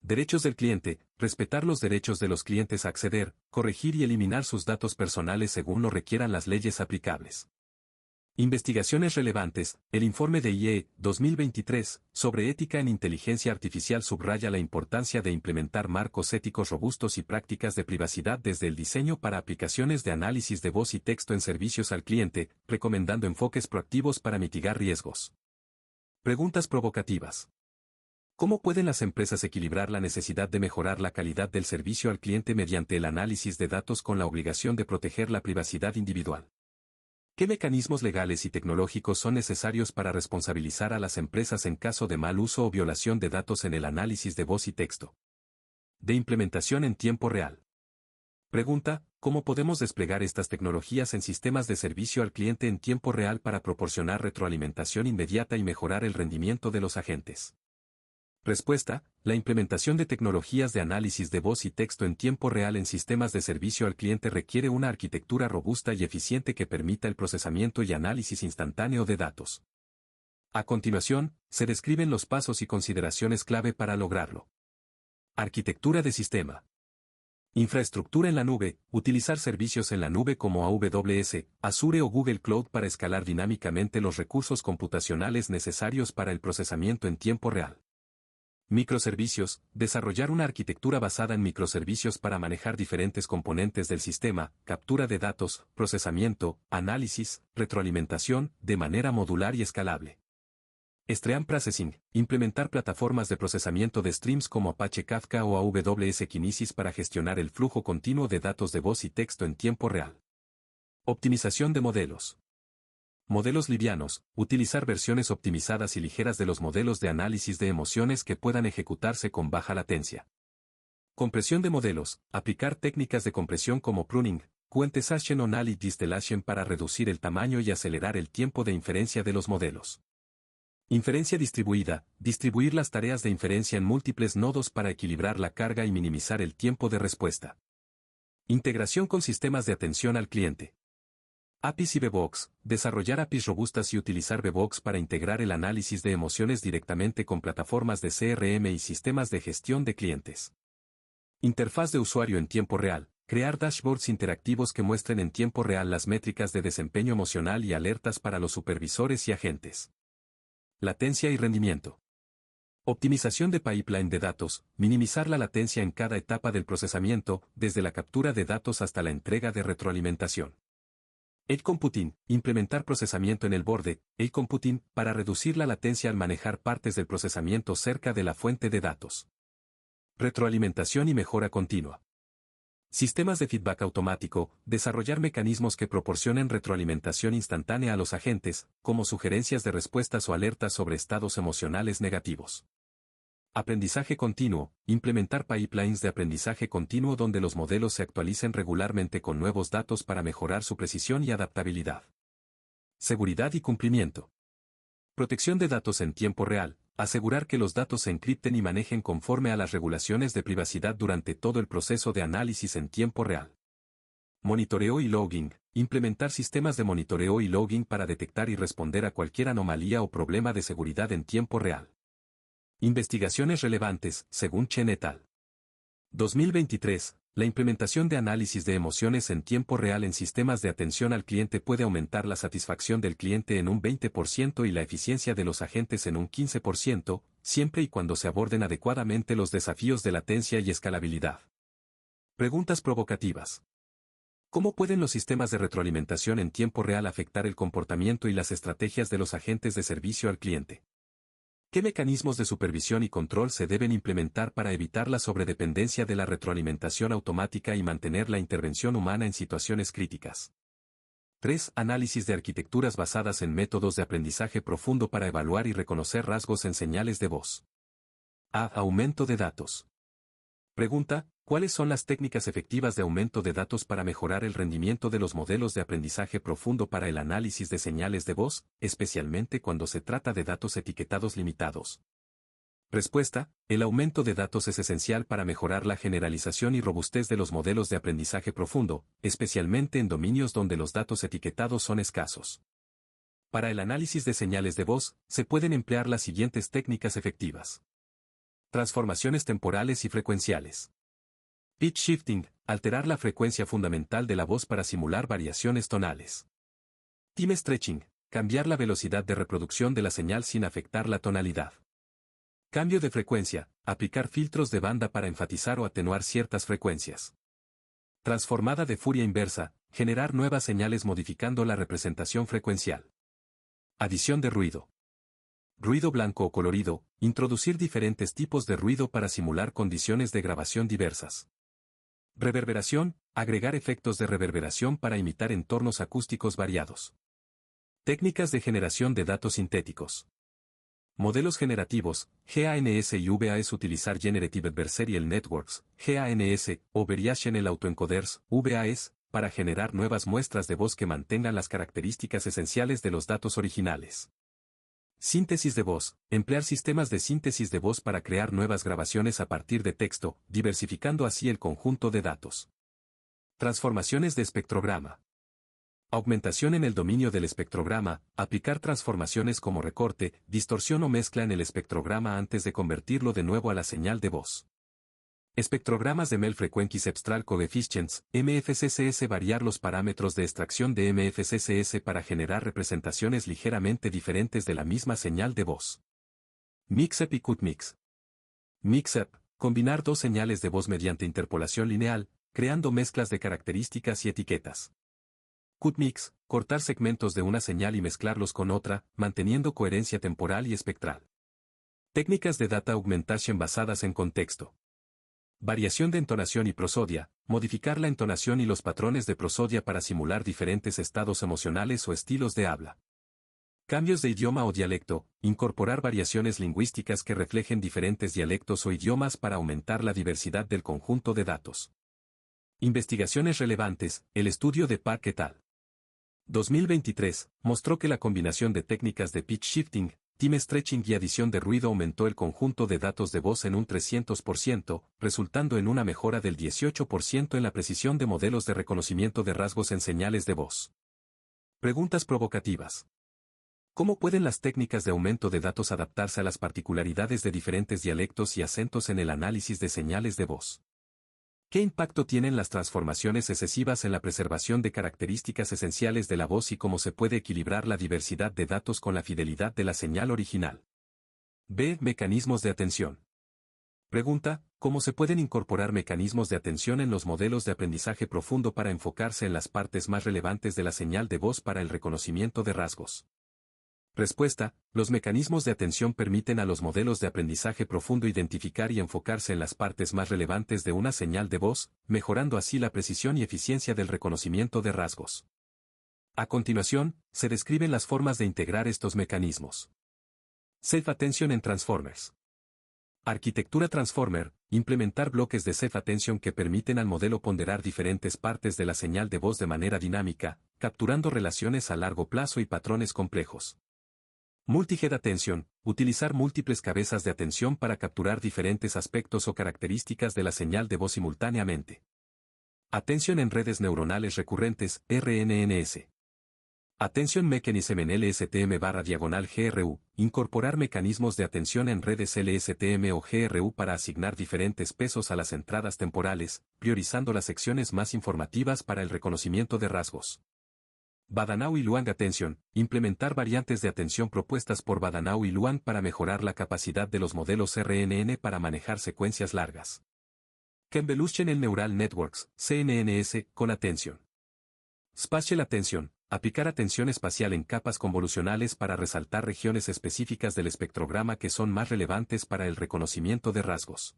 Derechos del cliente, respetar los derechos de los clientes a acceder, corregir y eliminar sus datos personales según lo requieran las leyes aplicables. Investigaciones relevantes, el informe de IE 2023 sobre ética en inteligencia artificial subraya la importancia de implementar marcos éticos robustos y prácticas de privacidad desde el diseño para aplicaciones de análisis de voz y texto en servicios al cliente, recomendando enfoques proactivos para mitigar riesgos. Preguntas provocativas. ¿Cómo pueden las empresas equilibrar la necesidad de mejorar la calidad del servicio al cliente mediante el análisis de datos con la obligación de proteger la privacidad individual? ¿Qué mecanismos legales y tecnológicos son necesarios para responsabilizar a las empresas en caso de mal uso o violación de datos en el análisis de voz y texto? De implementación en tiempo real. Pregunta: ¿cómo podemos desplegar estas tecnologías en sistemas de servicio al cliente en tiempo real para proporcionar retroalimentación inmediata y mejorar el rendimiento de los agentes? Respuesta: la implementación de tecnologías de análisis de voz y texto en tiempo real en sistemas de servicio al cliente requiere una arquitectura robusta y eficiente que permita el procesamiento y análisis instantáneo de datos. A continuación, se describen los pasos y consideraciones clave para lograrlo. Arquitectura de sistema. Infraestructura en la nube, utilizar servicios en la nube como AWS, Azure o Google Cloud para escalar dinámicamente los recursos computacionales necesarios para el procesamiento en tiempo real. Microservicios, desarrollar una arquitectura basada en microservicios para manejar diferentes componentes del sistema, captura de datos, procesamiento, análisis, retroalimentación, de manera modular y escalable. Stream Processing, implementar plataformas de procesamiento de streams como Apache Kafka o AWS Kinesis para gestionar el flujo continuo de datos de voz y texto en tiempo real. Optimización de modelos. Modelos livianos, utilizar versiones optimizadas y ligeras de los modelos de análisis de emociones que puedan ejecutarse con baja latencia. Compresión de modelos, aplicar técnicas de compresión como pruning, quantization o null distillation para reducir el tamaño y acelerar el tiempo de inferencia de los modelos. Inferencia distribuida, distribuir las tareas de inferencia en múltiples nodos para equilibrar la carga y minimizar el tiempo de respuesta. Integración con sistemas de atención al cliente. APIs y Bbox, desarrollar APIs robustas y utilizar Bbox para integrar el análisis de emociones directamente con plataformas de CRM y sistemas de gestión de clientes. Interfaz de usuario en tiempo real, crear dashboards interactivos que muestren en tiempo real las métricas de desempeño emocional y alertas para los supervisores y agentes. Latencia y rendimiento. Optimización de pipeline de datos, minimizar la latencia en cada etapa del procesamiento, desde la captura de datos hasta la entrega de retroalimentación. Edge Computing, implementar procesamiento en el borde, Edge Computing, para reducir la latencia al manejar partes del procesamiento cerca de la fuente de datos. Retroalimentación y mejora continua. Sistemas de feedback automático, desarrollar mecanismos que proporcionen retroalimentación instantánea a los agentes, como sugerencias de respuestas o alertas sobre estados emocionales negativos. Aprendizaje continuo, implementar pipelines de aprendizaje continuo donde los modelos se actualicen regularmente con nuevos datos para mejorar su precisión y adaptabilidad. Seguridad y cumplimiento. Protección de datos en tiempo real, asegurar que los datos se encripten y manejen conforme a las regulaciones de privacidad durante todo el proceso de análisis en tiempo real. Monitoreo y logging, Implementar sistemas de monitoreo y logging para detectar y responder a cualquier anomalía o problema de seguridad en tiempo real. Investigaciones relevantes, según Chen et al. 2023, la implementación de análisis de emociones en tiempo real en sistemas de atención al cliente puede aumentar la satisfacción del cliente en un 20% y la eficiencia de los agentes en un 15%, siempre y cuando se aborden adecuadamente los desafíos de latencia y escalabilidad. Preguntas provocativas. ¿Cómo pueden los sistemas de retroalimentación en tiempo real afectar el comportamiento y las estrategias de los agentes de servicio al cliente? ¿Qué mecanismos de supervisión y control se deben implementar para evitar la sobredependencia de la retroalimentación automática y mantener la intervención humana en situaciones críticas? 3. Análisis de arquitecturas basadas en métodos de aprendizaje profundo para evaluar y reconocer rasgos en señales de voz. A. Aumento de datos. Pregunta: ¿cuáles son las técnicas efectivas de aumento de datos para mejorar el rendimiento de los modelos de aprendizaje profundo para el análisis de señales de voz, especialmente cuando se trata de datos etiquetados limitados? Respuesta: el aumento de datos es esencial para mejorar la generalización y robustez de los modelos de aprendizaje profundo, especialmente en dominios donde los datos etiquetados son escasos. Para el análisis de señales de voz, se pueden emplear las siguientes técnicas efectivas. Transformaciones temporales y frecuenciales. Pitch shifting, alterar la frecuencia fundamental de la voz para simular variaciones tonales. Time stretching, cambiar la velocidad de reproducción de la señal sin afectar la tonalidad. Cambio de frecuencia, aplicar filtros de banda para enfatizar o atenuar ciertas frecuencias. Transformada de Fourier inversa, generar nuevas señales modificando la representación frecuencial. Adición de ruido. Ruido blanco o colorido, introducir diferentes tipos de ruido para simular condiciones de grabación diversas. Reverberación, agregar efectos de reverberación para imitar entornos acústicos variados. Técnicas de generación de datos sintéticos. Modelos generativos, GANS y VAS. Utilizar Generative Adversarial Networks, GANS, o Variational Autoencoders, VAS, para generar nuevas muestras de voz que mantengan las características esenciales de los datos originales. Síntesis de voz, emplear sistemas de síntesis de voz para crear nuevas grabaciones a partir de texto, diversificando así el conjunto de datos. Transformaciones de espectrograma. Augmentación en el dominio del espectrograma, aplicar transformaciones como recorte, distorsión o mezcla en el espectrograma antes de convertirlo de nuevo a la señal de voz. Espectrogramas de Mel Frequency Cepstral Coefficients, MFCCS. Variar los parámetros de extracción de MFCCS para generar representaciones ligeramente diferentes de la misma señal de voz. Mixup y Cut-Mix. Mixup, combinar dos señales de voz mediante interpolación lineal, creando mezclas de características y etiquetas. Cut-Mix, cortar segmentos de una señal y mezclarlos con otra, manteniendo coherencia temporal y espectral. Técnicas de Data Augmentation basadas en contexto. Variación de entonación y prosodia, modificar la entonación y los patrones de prosodia para simular diferentes estados emocionales o estilos de habla. Cambios de idioma o dialecto, incorporar variaciones lingüísticas que reflejen diferentes dialectos o idiomas para aumentar la diversidad del conjunto de datos. Investigaciones relevantes, el estudio de Park et al. 2023, mostró que la combinación de técnicas de pitch shifting, time stretching y adición de ruido aumentó el conjunto de datos de voz en un 300%, resultando en una mejora del 18% en la precisión de modelos de reconocimiento de rasgos en señales de voz. Preguntas provocativas. ¿Cómo pueden las técnicas de aumento de datos adaptarse a las particularidades de diferentes dialectos y acentos en el análisis de señales de voz? ¿Qué impacto tienen las transformaciones excesivas en la preservación de características esenciales de la voz y cómo se puede equilibrar la diversidad de datos con la fidelidad de la señal original? B. Mecanismos de atención. Pregunta: ¿cómo se pueden incorporar mecanismos de atención en los modelos de aprendizaje profundo para enfocarse en las partes más relevantes de la señal de voz para el reconocimiento de rasgos? Respuesta: los mecanismos de atención permiten a los modelos de aprendizaje profundo identificar y enfocarse en las partes más relevantes de una señal de voz, mejorando así la precisión y eficiencia del reconocimiento de rasgos. A continuación, se describen las formas de integrar estos mecanismos. Self-Attention en Transformers. Arquitectura Transformer, implementar bloques de Self-Attention que permiten al modelo ponderar diferentes partes de la señal de voz de manera dinámica, capturando relaciones a largo plazo y patrones complejos. Multi-Head Attention, utilizar múltiples cabezas de atención para capturar diferentes aspectos o características de la señal de voz simultáneamente. Atención en redes neuronales recurrentes, RNNS. Attention Mechanism en LSTM/GRU, incorporar mecanismos de atención en redes LSTM o GRU para asignar diferentes pesos a las entradas temporales, priorizando las secciones más informativas para el reconocimiento de rasgos. Bahdanau y Luang Attention, implementar variantes de atención propuestas por Bahdanau y Luang para mejorar la capacidad de los modelos RNN para manejar secuencias largas. Convolutional Neural Networks, CNNS, con Attention. Spatial Attention, aplicar atención espacial en capas convolucionales para resaltar regiones específicas del espectrograma que son más relevantes para el reconocimiento de rasgos.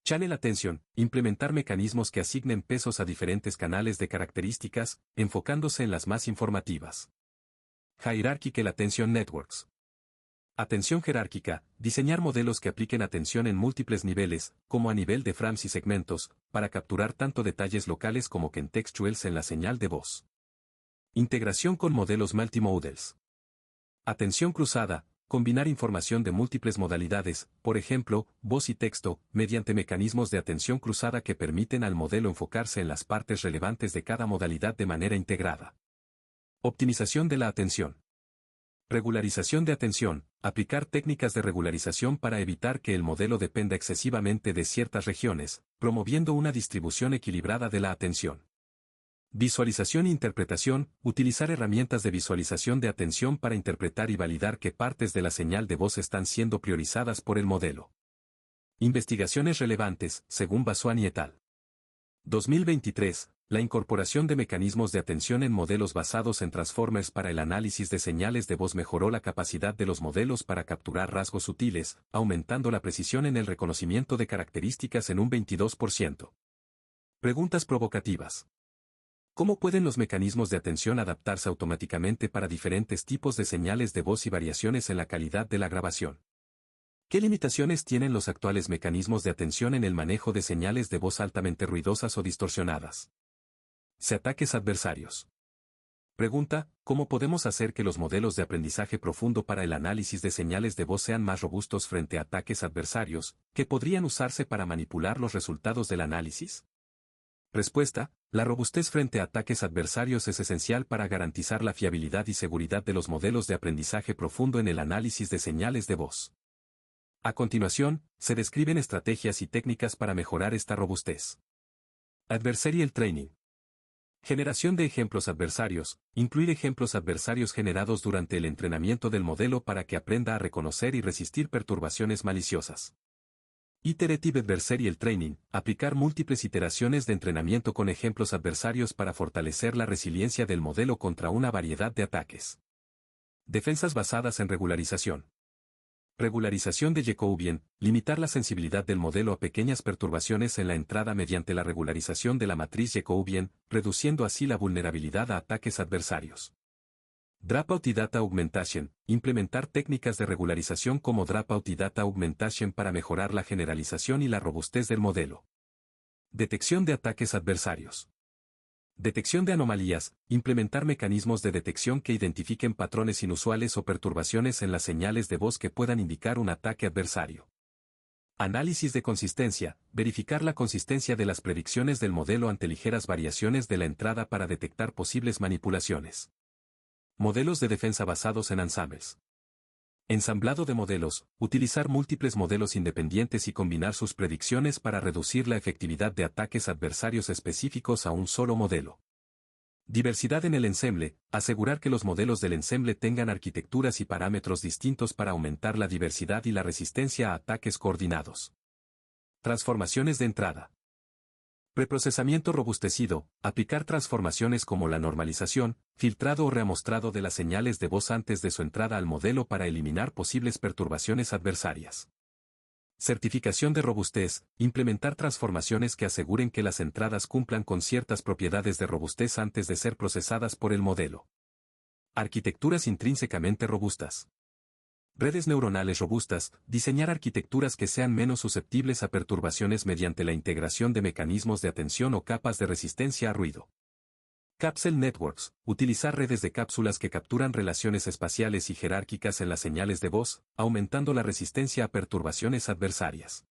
Channel Attention, implementar mecanismos que asignen pesos a diferentes canales de características, enfocándose en las más informativas. Hierarchical Attention Networks. Atención jerárquica, diseñar modelos que apliquen atención en múltiples niveles, como a nivel de frames y segmentos, para capturar tanto detalles locales como contextuals en la señal de voz. Integración con modelos multimodals. Atención cruzada, combinar información de múltiples modalidades, por ejemplo, voz y texto, mediante mecanismos de atención cruzada que permiten al modelo enfocarse en las partes relevantes de cada modalidad de manera integrada. Optimización de la atención. Regularización de atención, aplicar técnicas de regularización para evitar que el modelo dependa excesivamente de ciertas regiones, promoviendo una distribución equilibrada de la atención. Visualización e interpretación, utilizar herramientas de visualización de atención para interpretar y validar qué partes de la señal de voz están siendo priorizadas por el modelo. Investigaciones relevantes, según Basuani et al. 2023, la incorporación de mecanismos de atención en modelos basados en transformers para el análisis de señales de voz mejoró la capacidad de los modelos para capturar rasgos sutiles, aumentando la precisión en el reconocimiento de características en un 22%. Preguntas provocativas. ¿Cómo pueden los mecanismos de atención adaptarse automáticamente para diferentes tipos de señales de voz y variaciones en la calidad de la grabación? ¿Qué limitaciones tienen los actuales mecanismos de atención en el manejo de señales de voz altamente ruidosas o distorsionadas? Ataques adversarios. Pregunta, ¿cómo podemos hacer que los modelos de aprendizaje profundo para el análisis de señales de voz sean más robustos frente a ataques adversarios, que podrían usarse para manipular los resultados del análisis? Respuesta, la robustez frente a ataques adversarios es esencial para garantizar la fiabilidad y seguridad de los modelos de aprendizaje profundo en el análisis de señales de voz. A continuación, se describen estrategias y técnicas para mejorar esta robustez. Adversarial Training. Generación de ejemplos adversarios, incluir ejemplos adversarios generados durante el entrenamiento del modelo para que aprenda a reconocer y resistir perturbaciones maliciosas. Iterative Adversarial Training, aplicar múltiples iteraciones de entrenamiento con ejemplos adversarios para fortalecer la resiliencia del modelo contra una variedad de ataques. Defensas basadas en regularización. Regularización de Jacobian, limitar la sensibilidad del modelo a pequeñas perturbaciones en la entrada mediante la regularización de la matriz Jacobian, reduciendo así la vulnerabilidad a ataques adversarios. Dropout y Data Augmentation, implementar técnicas de regularización como Dropout y Data Augmentation para mejorar la generalización y la robustez del modelo. Detección de ataques adversarios. Detección de anomalías, implementar mecanismos de detección que identifiquen patrones inusuales o perturbaciones en las señales de voz que puedan indicar un ataque adversario. Análisis de consistencia, verificar la consistencia de las predicciones del modelo ante ligeras variaciones de la entrada para detectar posibles manipulaciones. Modelos de defensa basados en ensembles. Ensamblado de modelos, utilizar múltiples modelos independientes y combinar sus predicciones para reducir la efectividad de ataques adversarios específicos a un solo modelo. Diversidad en el ensemble, asegurar que los modelos del ensemble tengan arquitecturas y parámetros distintos para aumentar la diversidad y la resistencia a ataques coordinados. Transformaciones de entrada. Preprocesamiento robustecido, aplicar transformaciones como la normalización, filtrado o reamostrado de las señales de voz antes de su entrada al modelo para eliminar posibles perturbaciones adversarias. Certificación de robustez, implementar transformaciones que aseguren que las entradas cumplan con ciertas propiedades de robustez antes de ser procesadas por el modelo. Arquitecturas intrínsecamente robustas. Redes neuronales robustas, diseñar arquitecturas que sean menos susceptibles a perturbaciones mediante la integración de mecanismos de atención o capas de resistencia a ruido. Capsule Networks, utilizar redes de cápsulas que capturan relaciones espaciales y jerárquicas en las señales de voz, aumentando la resistencia a perturbaciones adversarias.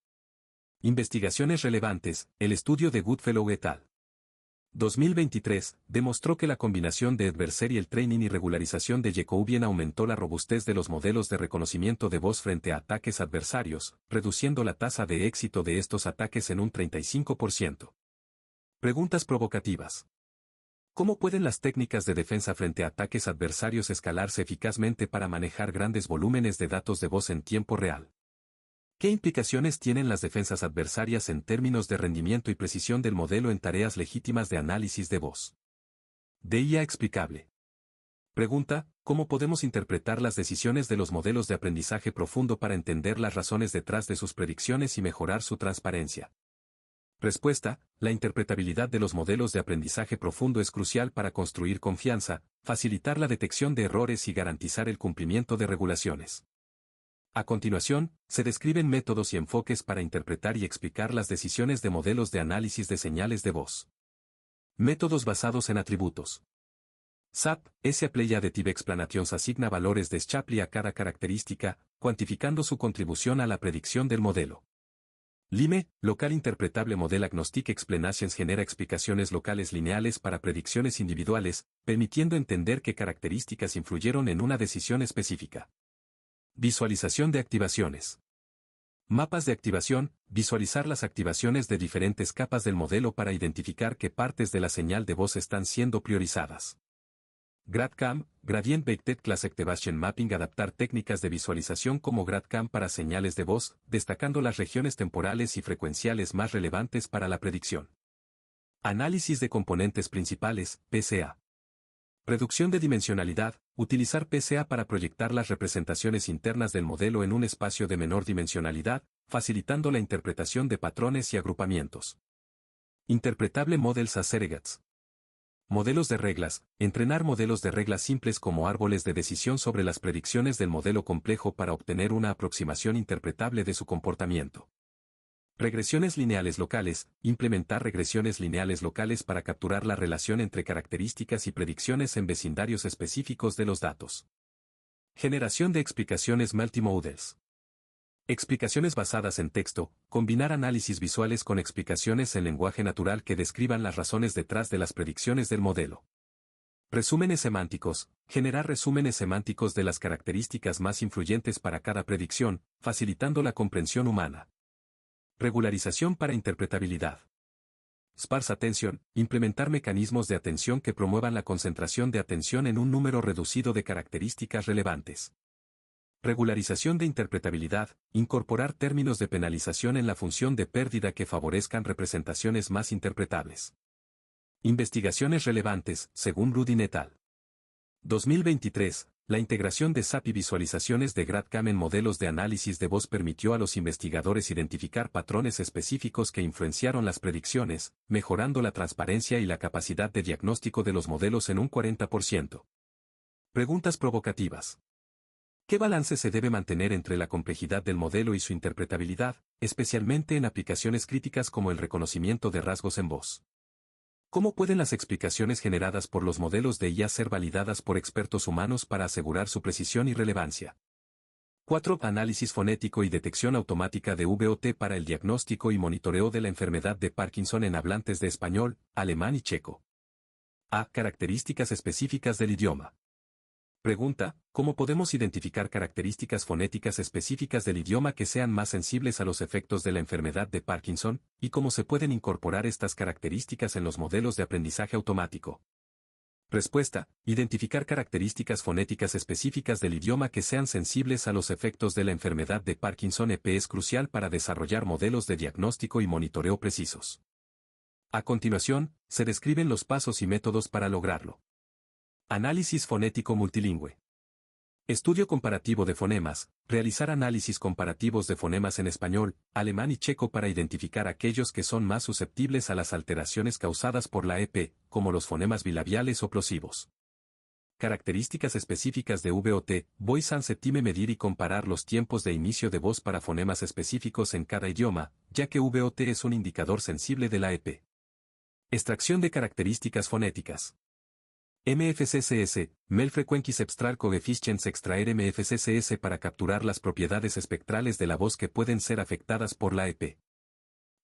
Investigaciones relevantes, el estudio de Goodfellow et al. 2023, demostró que la combinación de Adversarial Training y regularización de Jacobian aumentó la robustez de los modelos de reconocimiento de voz frente a ataques adversarios, reduciendo la tasa de éxito de estos ataques en un 35%. Preguntas provocativas. ¿Cómo pueden las técnicas de defensa frente a ataques adversarios escalarse eficazmente para manejar grandes volúmenes de datos de voz en tiempo real? ¿Qué implicaciones tienen las defensas adversarias en términos de rendimiento y precisión del modelo en tareas legítimas de análisis de voz? De IA explicable. Pregunta, ¿cómo podemos interpretar las decisiones de los modelos de aprendizaje profundo para entender las razones detrás de sus predicciones y mejorar su transparencia? Respuesta, la interpretabilidad de los modelos de aprendizaje profundo es crucial para construir confianza, facilitar la detección de errores y garantizar el cumplimiento de regulaciones. A continuación, se describen métodos y enfoques para interpretar y explicar las decisiones de modelos de análisis de señales de voz. Métodos basados en atributos. SAP, S-Apply Additive Explanations asigna valores de Shapley a cada característica, cuantificando su contribución a la predicción del modelo. LIME, Local Interpretable Model Agnostic Explanations genera explicaciones locales lineales para predicciones individuales, permitiendo entender qué características influyeron en una decisión específica. Visualización de activaciones. Mapas de activación, visualizar las activaciones de diferentes capas del modelo para identificar qué partes de la señal de voz están siendo priorizadas. GradCam, Gradient Weighted Class Activation Mapping adaptar técnicas de visualización como GradCam para señales de voz, destacando las regiones temporales y frecuenciales más relevantes para la predicción. Análisis de componentes principales, PCA. Reducción de dimensionalidad, utilizar PCA para proyectar las representaciones internas del modelo en un espacio de menor dimensionalidad, facilitando la interpretación de patrones y agrupamientos. Interpretable Models as Surrogates. Modelos de reglas, entrenar modelos de reglas simples como árboles de decisión sobre las predicciones del modelo complejo para obtener una aproximación interpretable de su comportamiento. Regresiones lineales locales, implementar regresiones lineales locales para capturar la relación entre características y predicciones en vecindarios específicos de los datos. Generación de explicaciones multimodals. Explicaciones basadas en texto, combinar análisis visuales con explicaciones en lenguaje natural que describan las razones detrás de las predicciones del modelo. Resúmenes semánticos, generar resúmenes semánticos de las características más influyentes para cada predicción, facilitando la comprensión humana. Regularización para interpretabilidad. Sparse Attention, implementar mecanismos de atención que promuevan la concentración de atención en un número reducido de características relevantes. Regularización de interpretabilidad, incorporar términos de penalización en la función de pérdida que favorezcan representaciones más interpretables. Investigaciones relevantes, según Rudin et al. 2023, la integración de SAP y visualizaciones de GradCam en modelos de análisis de voz permitió a los investigadores identificar patrones específicos que influenciaron las predicciones, mejorando la transparencia y la capacidad de diagnóstico de los modelos en un 40%. Preguntas provocativas. ¿Qué balance se debe mantener entre la complejidad del modelo y su interpretabilidad, especialmente en aplicaciones críticas como el reconocimiento de rasgos en voz? ¿Cómo pueden las explicaciones generadas por los modelos de IA ser validadas por expertos humanos para asegurar su precisión y relevancia? 4. Análisis fonético y detección automática de VOT para el diagnóstico y monitoreo de la enfermedad de Parkinson en hablantes de español, alemán y checo. A. Características específicas del idioma. Pregunta, ¿cómo podemos identificar características fonéticas específicas del idioma que sean más sensibles a los efectos de la enfermedad de Parkinson, y cómo se pueden incorporar estas características en los modelos de aprendizaje automático? Respuesta, identificar características fonéticas específicas del idioma que sean sensibles a los efectos de la enfermedad de Parkinson EP es crucial para desarrollar modelos de diagnóstico y monitoreo precisos. A continuación, se describen los pasos y métodos para lograrlo. Análisis fonético multilingüe. Estudio comparativo de fonemas, realizar análisis comparativos de fonemas en español, alemán y checo para identificar aquellos que son más susceptibles a las alteraciones causadas por la EP, como los fonemas bilabiales o plosivos. Características específicas de VOT, Voice and Septime medir y comparar los tiempos de inicio de voz para fonemas específicos en cada idioma, ya que VOT es un indicador sensible de la EP. Extracción de características fonéticas. MFCSS, Mel Frequency Abstract Coefficients extraer MFCSS para capturar las propiedades espectrales de la voz que pueden ser afectadas por la EP.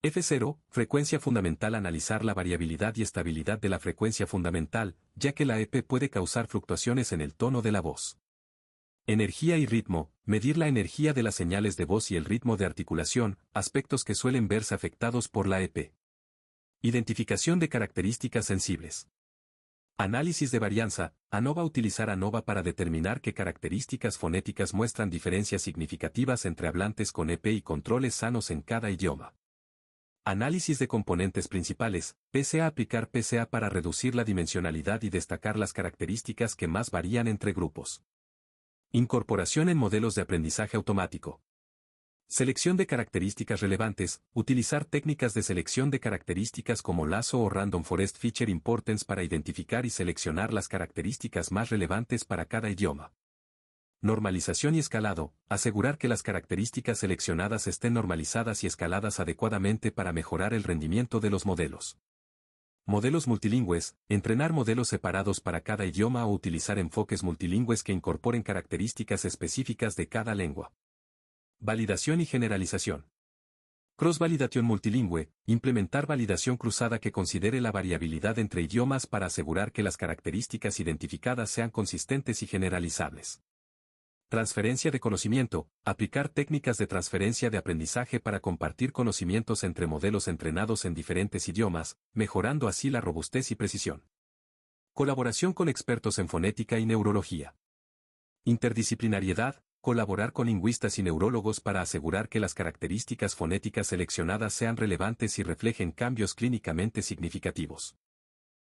F0, frecuencia fundamental. Analizar la variabilidad y estabilidad de la frecuencia fundamental, ya que la EP puede causar fluctuaciones en el tono de la voz. Energía y ritmo, medir la energía de las señales de voz y el ritmo de articulación, aspectos que suelen verse afectados por la EP. Identificación de características sensibles. Análisis de varianza. ANOVA. Utilizar ANOVA para determinar qué características fonéticas muestran diferencias significativas entre hablantes con EP y controles sanos en cada idioma. Análisis de componentes principales. PCA. Aplicar PCA para reducir la dimensionalidad y destacar las características que más varían entre grupos. Incorporación en modelos de aprendizaje automático. Selección de características relevantes. Utilizar técnicas de selección de características como lazo o Random Forest Feature Importance para identificar y seleccionar las características más relevantes para cada idioma. Normalización y escalado. Asegurar que las características seleccionadas estén normalizadas y escaladas adecuadamente para mejorar el rendimiento de los modelos. Modelos multilingües. Entrenar modelos separados para cada idioma o utilizar enfoques multilingües que incorporen características específicas de cada lengua. Validación y generalización. Cross-validación multilingüe. Implementar validación cruzada que considere la variabilidad entre idiomas para asegurar que las características identificadas sean consistentes y generalizables. Transferencia de conocimiento. Aplicar técnicas de transferencia de aprendizaje para compartir conocimientos entre modelos entrenados en diferentes idiomas, mejorando así la robustez y precisión. Colaboración con expertos en fonética y neurología. Interdisciplinariedad. Colaborar con lingüistas y neurólogos para asegurar que las características fonéticas seleccionadas sean relevantes y reflejen cambios clínicamente significativos.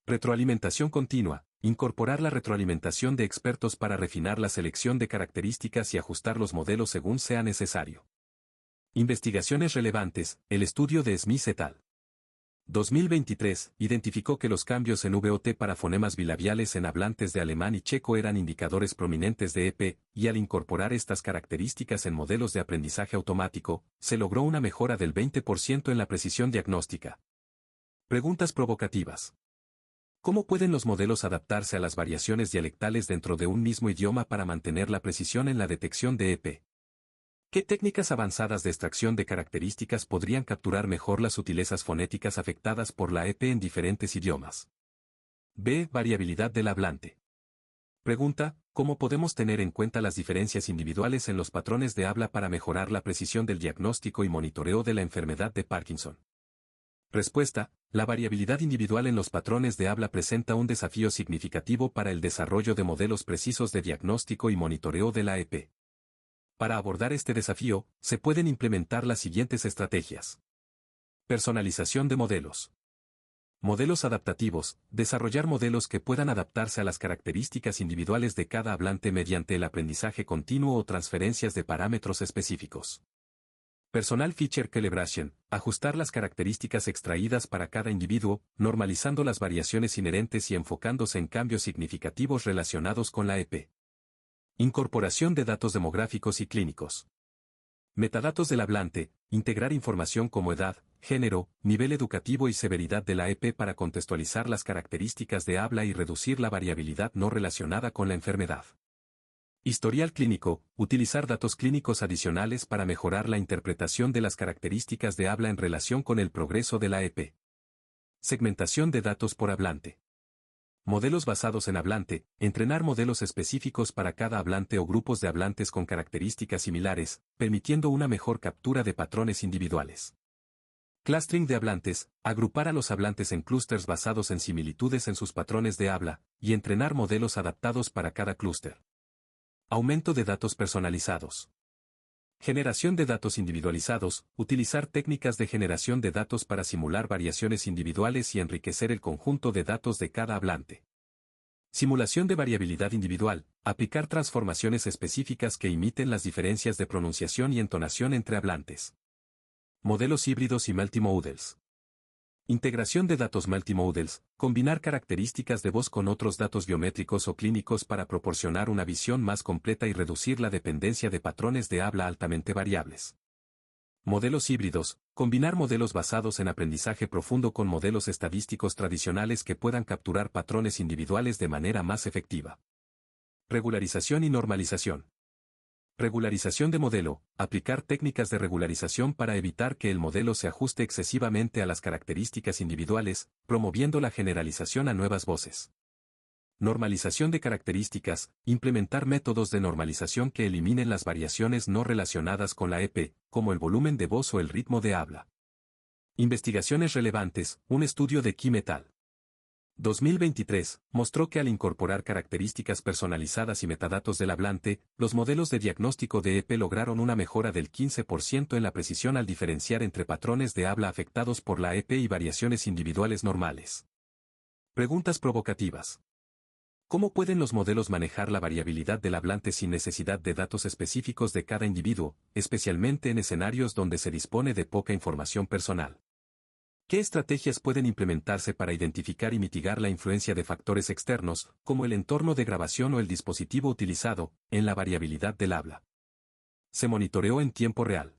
Retroalimentación continua. Incorporar la retroalimentación de expertos para refinar la selección de características y ajustar los modelos según sea necesario. Investigaciones relevantes. El estudio de Smith et al. 2023 identificó que los cambios en VOT para fonemas bilabiales en hablantes de alemán y checo eran indicadores prominentes de EP, y al incorporar estas características en modelos de aprendizaje automático, se logró una mejora del 20% en la precisión diagnóstica. Preguntas provocativas. ¿Cómo pueden los modelos adaptarse a las variaciones dialectales dentro de un mismo idioma para mantener la precisión en la detección de EP? ¿Qué técnicas avanzadas de extracción de características podrían capturar mejor las sutilezas fonéticas afectadas por la EP en diferentes idiomas? B. Variabilidad del hablante. Pregunta: ¿cómo podemos tener en cuenta las diferencias individuales en los patrones de habla para mejorar la precisión del diagnóstico y monitoreo de la enfermedad de Parkinson? Respuesta: la variabilidad individual en los patrones de habla presenta un desafío significativo para el desarrollo de modelos precisos de diagnóstico y monitoreo de la EP. Para abordar este desafío, se pueden implementar las siguientes estrategias. Personalización de modelos. Modelos adaptativos. Desarrollar modelos que puedan adaptarse a las características individuales de cada hablante mediante el aprendizaje continuo o transferencias de parámetros específicos. Personal Feature Calibration. Ajustar las características extraídas para cada individuo, normalizando las variaciones inherentes y enfocándose en cambios significativos relacionados con la EP. Incorporación de datos demográficos y clínicos. Metadatos del hablante. Integrar información como edad, género, nivel educativo y severidad de la EP para contextualizar las características de habla y reducir la variabilidad no relacionada con la enfermedad. Historial clínico. Utilizar datos clínicos adicionales para mejorar la interpretación de las características de habla en relación con el progreso de la EP. Segmentación de datos por hablante. Modelos basados en hablante. Entrenar modelos específicos para cada hablante o grupos de hablantes con características similares, permitiendo una mejor captura de patrones individuales. Clustering de hablantes. Agrupar a los hablantes en clústeres basados en similitudes en sus patrones de habla, y entrenar modelos adaptados para cada clúster. Aumento de datos personalizados. Generación de datos individualizados. Utilizar técnicas de generación de datos para simular variaciones individuales y enriquecer el conjunto de datos de cada hablante. Simulación de variabilidad individual. Aplicar transformaciones específicas que imiten las diferencias de pronunciación y entonación entre hablantes. Modelos híbridos y multimodals. Integración de datos multimodals. Combinar características de voz con otros datos biométricos o clínicos para proporcionar una visión más completa y reducir la dependencia de patrones de habla altamente variables. Modelos híbridos. Combinar modelos basados en aprendizaje profundo con modelos estadísticos tradicionales que puedan capturar patrones individuales de manera más efectiva. Regularización y normalización. Regularización de modelo. Aplicar técnicas de regularización para evitar que el modelo se ajuste excesivamente a las características individuales, promoviendo la generalización a nuevas voces. Normalización de características. Implementar métodos de normalización que eliminen las variaciones no relacionadas con la EP, como el volumen de voz o el ritmo de habla. Investigaciones relevantes. Un estudio de Kim et al. 2023, mostró que al incorporar características personalizadas y metadatos del hablante, los modelos de diagnóstico de EP lograron una mejora del 15% en la precisión al diferenciar entre patrones de habla afectados por la EP y variaciones individuales normales. Preguntas provocativas. ¿Cómo pueden los modelos manejar la variabilidad del hablante sin necesidad de datos específicos de cada individuo, especialmente en escenarios donde se dispone de poca información personal? ¿Qué estrategias pueden implementarse para identificar y mitigar la influencia de factores externos, como el entorno de grabación o el dispositivo utilizado, en la variabilidad del habla? Se monitoreó en tiempo real.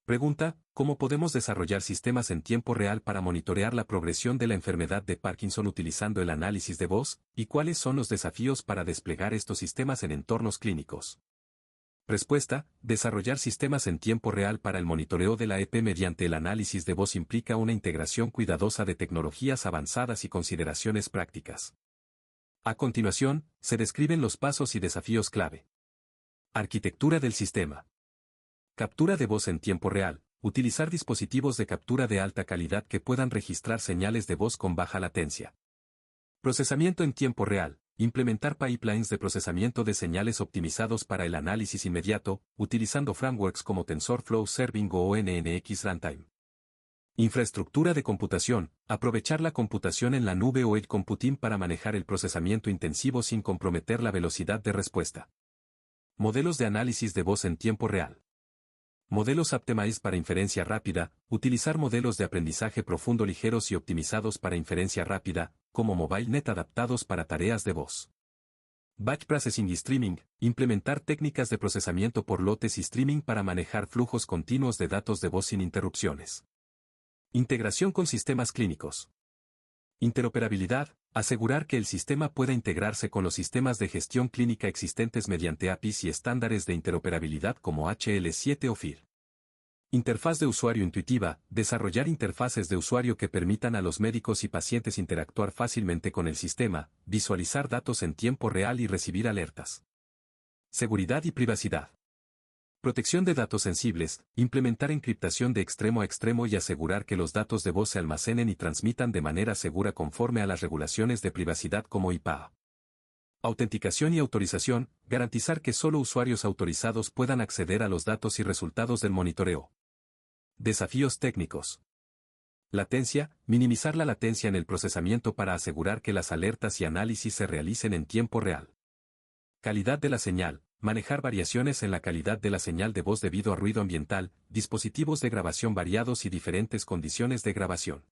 Pregunta, ¿cómo podemos desarrollar sistemas en tiempo real para monitorear la progresión de la enfermedad de Parkinson utilizando el análisis de voz, y cuáles son los desafíos para desplegar estos sistemas en entornos clínicos? Respuesta, desarrollar sistemas en tiempo real para el monitoreo de la EP mediante el análisis de voz implica una integración cuidadosa de tecnologías avanzadas y consideraciones prácticas. A continuación, se describen los pasos y desafíos clave. Arquitectura del sistema. Captura de voz en tiempo real. Utilizar dispositivos de captura de alta calidad que puedan registrar señales de voz con baja latencia. Procesamiento en tiempo real. Implementar pipelines de procesamiento de señales optimizados para el análisis inmediato, utilizando frameworks como TensorFlow Serving o ONNX Runtime. Infraestructura de computación. Aprovechar la computación en la nube o edge computing para manejar el procesamiento intensivo sin comprometer la velocidad de respuesta. Modelos de análisis de voz en tiempo real. Modelos optimized para inferencia rápida. Utilizar modelos de aprendizaje profundo ligeros y optimizados para inferencia rápida, como MobileNet adaptados para tareas de voz. Batch Processing y Streaming. Implementar técnicas de procesamiento por lotes y streaming para manejar flujos continuos de datos de voz sin interrupciones. Integración con sistemas clínicos. Interoperabilidad. Asegurar que el sistema pueda integrarse con los sistemas de gestión clínica existentes mediante APIs y estándares de interoperabilidad como HL7 o FHIR. Interfaz de usuario intuitiva. Desarrollar interfaces de usuario que permitan a los médicos y pacientes interactuar fácilmente con el sistema, visualizar datos en tiempo real y recibir alertas. Seguridad y privacidad. Protección de datos sensibles. Implementar encriptación de extremo a extremo y asegurar que los datos de voz se almacenen y transmitan de manera segura conforme a las regulaciones de privacidad como IPAA. Autenticación y autorización. Garantizar que solo usuarios autorizados puedan acceder a los datos y resultados del monitoreo. Desafíos técnicos. Latencia. Minimizar la latencia en el procesamiento para asegurar que las alertas y análisis se realicen en tiempo real. Calidad de la señal. Manejar variaciones en la calidad de la señal de voz debido a ruido ambiental, dispositivos de grabación variados y diferentes condiciones de grabación.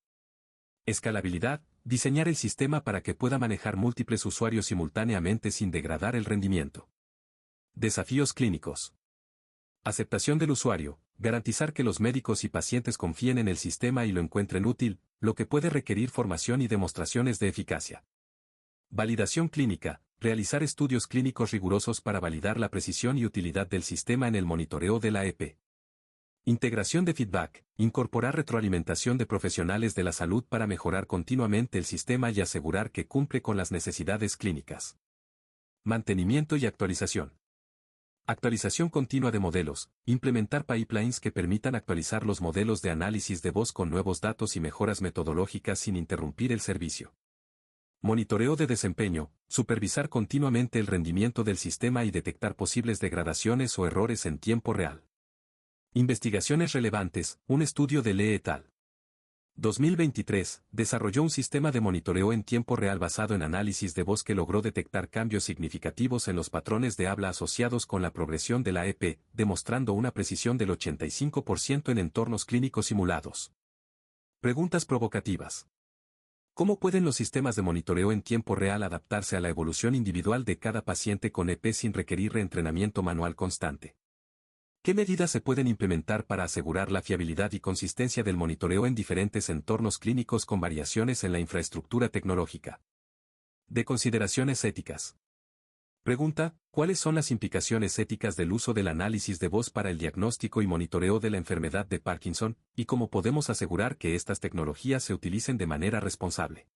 Escalabilidad. Diseñar el sistema para que pueda manejar múltiples usuarios simultáneamente sin degradar el rendimiento. Desafíos clínicos. Aceptación del usuario. Garantizar que los médicos y pacientes confíen en el sistema y lo encuentren útil, lo que puede requerir formación y demostraciones de eficacia. Validación clínica. Realizar estudios clínicos rigurosos para validar la precisión y utilidad del sistema en el monitoreo de la EP. Integración de feedback. Incorporar retroalimentación de profesionales de la salud para mejorar continuamente el sistema y asegurar que cumple con las necesidades clínicas. Mantenimiento y actualización. Actualización continua de modelos. Implementar pipelines que permitan actualizar los modelos de análisis de voz con nuevos datos y mejoras metodológicas sin interrumpir el servicio. Monitoreo de desempeño. Supervisar continuamente el rendimiento del sistema y detectar posibles degradaciones o errores en tiempo real. Investigaciones relevantes. Un estudio de Lee et al. 2023, desarrolló un sistema de monitoreo en tiempo real basado en análisis de voz que logró detectar cambios significativos en los patrones de habla asociados con la progresión de la EP, demostrando una precisión del 85% en entornos clínicos simulados. Preguntas provocativas. ¿Cómo pueden los sistemas de monitoreo en tiempo real adaptarse a la evolución individual de cada paciente con EP sin requerir reentrenamiento manual constante? ¿Qué medidas se pueden implementar para asegurar la fiabilidad y consistencia del monitoreo en diferentes entornos clínicos con variaciones en la infraestructura tecnológica? De consideraciones éticas. Pregunta, ¿cuáles son las implicaciones éticas del uso del análisis de voz para el diagnóstico y monitoreo de la enfermedad de Parkinson, y cómo podemos asegurar que estas tecnologías se utilicen de manera responsable?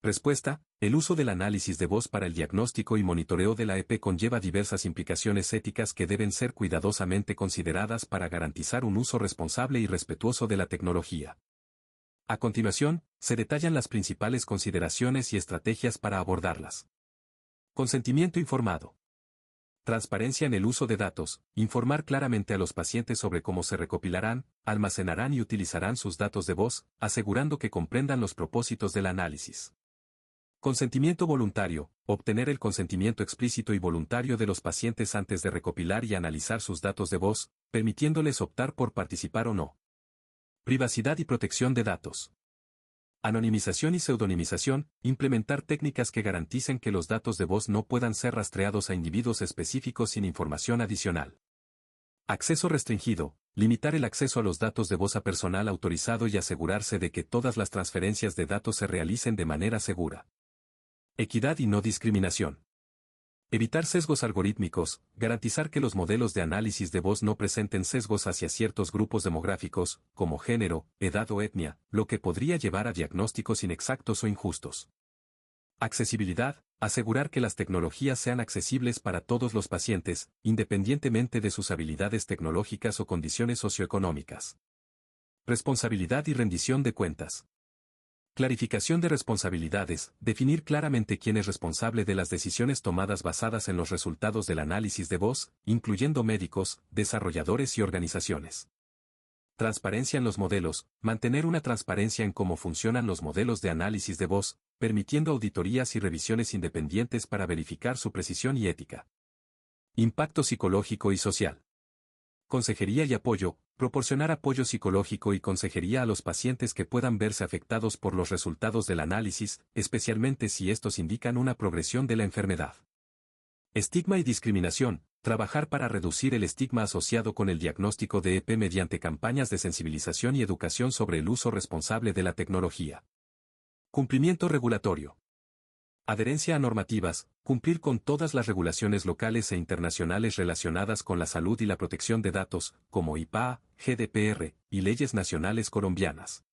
Respuesta, el uso del análisis de voz para el diagnóstico y monitoreo de la EP conlleva diversas implicaciones éticas que deben ser cuidadosamente consideradas para garantizar un uso responsable y respetuoso de la tecnología. A continuación, se detallan las principales consideraciones y estrategias para abordarlas. Consentimiento informado. Transparencia en el uso de datos, informar claramente a los pacientes sobre cómo se recopilarán, almacenarán y utilizarán sus datos de voz, asegurando que comprendan los propósitos del análisis. Consentimiento voluntario, obtener el consentimiento explícito y voluntario de los pacientes antes de recopilar y analizar sus datos de voz, permitiéndoles optar por participar o no. Privacidad y protección de datos. Anonimización y pseudonimización, implementar técnicas que garanticen que los datos de voz no puedan ser rastreados a individuos específicos sin información adicional. Acceso restringido, limitar el acceso a los datos de voz a personal autorizado y asegurarse de que todas las transferencias de datos se realicen de manera segura. Equidad y no discriminación. Evitar sesgos algorítmicos, garantizar que los modelos de análisis de voz no presenten sesgos hacia ciertos grupos demográficos, como género, edad o etnia, lo que podría llevar a diagnósticos inexactos o injustos. Accesibilidad, asegurar que las tecnologías sean accesibles para todos los pacientes, independientemente de sus habilidades tecnológicas o condiciones socioeconómicas. Responsabilidad y rendición de cuentas. Clarificación de responsabilidades, definir claramente quién es responsable de las decisiones tomadas basadas en los resultados del análisis de voz, incluyendo médicos, desarrolladores y organizaciones. Transparencia en los modelos, mantener una transparencia en cómo funcionan los modelos de análisis de voz, permitiendo auditorías y revisiones independientes para verificar su precisión y ética. Impacto psicológico y social. Consejería y apoyo, proporcionar apoyo psicológico y consejería a los pacientes que puedan verse afectados por los resultados del análisis, especialmente si estos indican una progresión de la enfermedad. Estigma y discriminación, trabajar para reducir el estigma asociado con el diagnóstico de EP mediante campañas de sensibilización y educación sobre el uso responsable de la tecnología. Cumplimiento regulatorio. Adherencia a normativas, cumplir con todas las regulaciones locales e internacionales relacionadas con la salud y la protección de datos, como IPAA, GDPR, y leyes nacionales colombianas.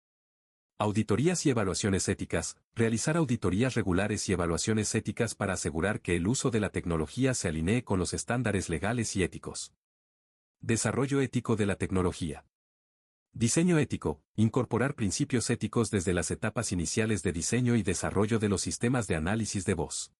Auditorías y evaluaciones éticas, realizar auditorías regulares y evaluaciones éticas para asegurar que el uso de la tecnología se alinee con los estándares legales y éticos. Desarrollo ético de la tecnología. Diseño ético, incorporar principios éticos desde las etapas iniciales de diseño y desarrollo de los sistemas de análisis de voz.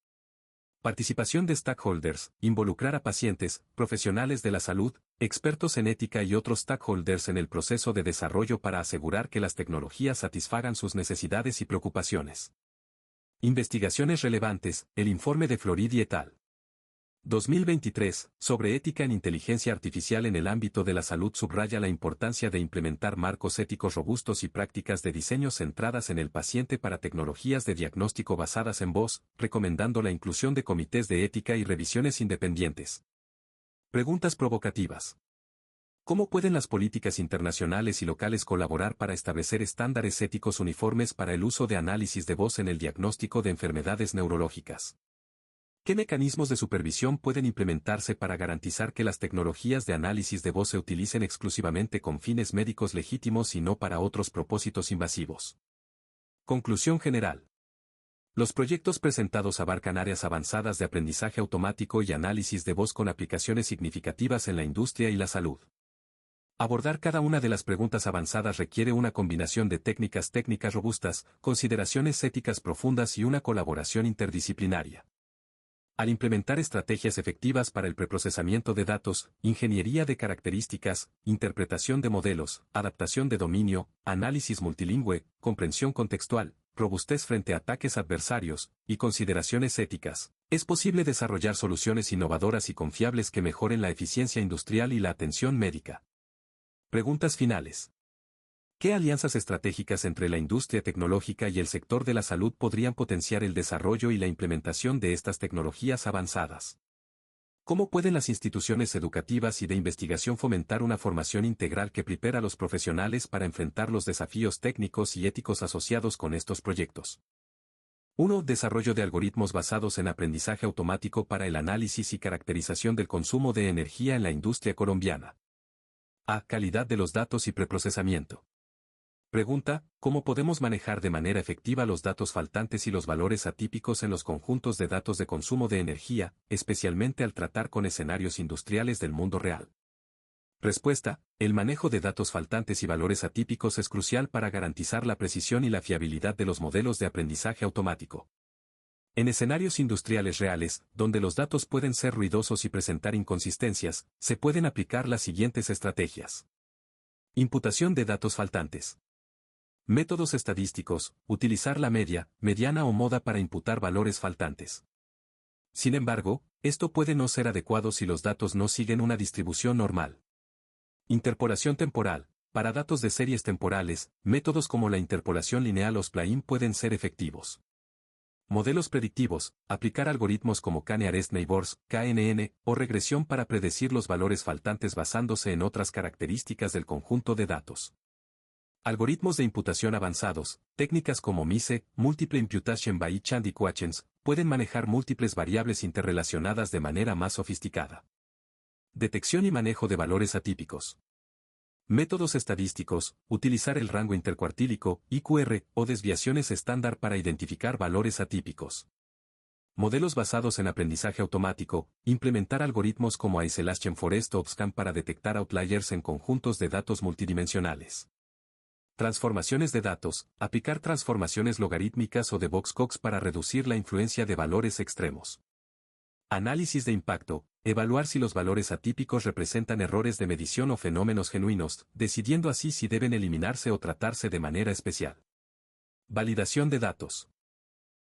Participación de stakeholders, involucrar a pacientes, profesionales de la salud, expertos en ética y otros stakeholders en el proceso de desarrollo para asegurar que las tecnologías satisfagan sus necesidades y preocupaciones. Investigaciones relevantes, el informe de Floridi et al. 2023, sobre ética en inteligencia artificial en el ámbito de la salud subraya la importancia de implementar marcos éticos robustos y prácticas de diseño centradas en el paciente para tecnologías de diagnóstico basadas en voz, recomendando la inclusión de comités de ética y revisiones independientes. Preguntas provocativas. ¿Cómo pueden las políticas internacionales y locales colaborar para establecer estándares éticos uniformes para el uso de análisis de voz en el diagnóstico de enfermedades neurológicas? ¿Qué mecanismos de supervisión pueden implementarse para garantizar que las tecnologías de análisis de voz se utilicen exclusivamente con fines médicos legítimos y no para otros propósitos invasivos? Conclusión general. Los proyectos presentados abarcan áreas avanzadas de aprendizaje automático y análisis de voz con aplicaciones significativas en la industria y la salud. Abordar cada una de las preguntas avanzadas requiere una combinación de técnicas robustas, consideraciones éticas profundas y una colaboración interdisciplinaria. Al implementar estrategias efectivas para el preprocesamiento de datos, ingeniería de características, interpretación de modelos, adaptación de dominio, análisis multilingüe, comprensión contextual, robustez frente a ataques adversarios, y consideraciones éticas, es posible desarrollar soluciones innovadoras y confiables que mejoren la eficiencia industrial y la atención médica. Preguntas finales. ¿Qué alianzas estratégicas entre la industria tecnológica y el sector de la salud podrían potenciar el desarrollo y la implementación de estas tecnologías avanzadas? ¿Cómo pueden las instituciones educativas y de investigación fomentar una formación integral que prepare a los profesionales para enfrentar los desafíos técnicos y éticos asociados con estos proyectos? 1. Desarrollo de algoritmos basados en aprendizaje automático para el análisis y caracterización del consumo de energía en la industria colombiana. A. Calidad de los datos y preprocesamiento. Pregunta, ¿cómo podemos manejar de manera efectiva los datos faltantes y los valores atípicos en los conjuntos de datos de consumo de energía, especialmente al tratar con escenarios industriales del mundo real? Respuesta, el manejo de datos faltantes y valores atípicos es crucial para garantizar la precisión y la fiabilidad de los modelos de aprendizaje automático. En escenarios industriales reales, donde los datos pueden ser ruidosos y presentar inconsistencias, se pueden aplicar las siguientes estrategias. Imputación de datos faltantes. Métodos estadísticos, utilizar la media, mediana o moda para imputar valores faltantes. Sin embargo, esto puede no ser adecuado si los datos no siguen una distribución normal. Interpolación temporal. Para datos de series temporales, métodos como la interpolación lineal o spline pueden ser efectivos. Modelos predictivos. Aplicar algoritmos como K-nearest neighbors, KNN, o regresión para predecir los valores faltantes basándose en otras características del conjunto de datos. Algoritmos de imputación avanzados. Técnicas como MISE, Multiple Imputation by Each Equations, pueden manejar múltiples variables interrelacionadas de manera más sofisticada. Detección y manejo de valores atípicos. Métodos estadísticos, utilizar el rango intercuartílico, IQR, o desviaciones estándar para identificar valores atípicos. Modelos basados en aprendizaje automático, implementar algoritmos como Isolation Forest o OpsCam para detectar outliers en conjuntos de datos multidimensionales. Transformaciones de datos, aplicar transformaciones logarítmicas o de Box-Cox para reducir la influencia de valores extremos. Análisis de impacto, evaluar si los valores atípicos representan errores de medición o fenómenos genuinos, decidiendo así si deben eliminarse o tratarse de manera especial. Validación de datos.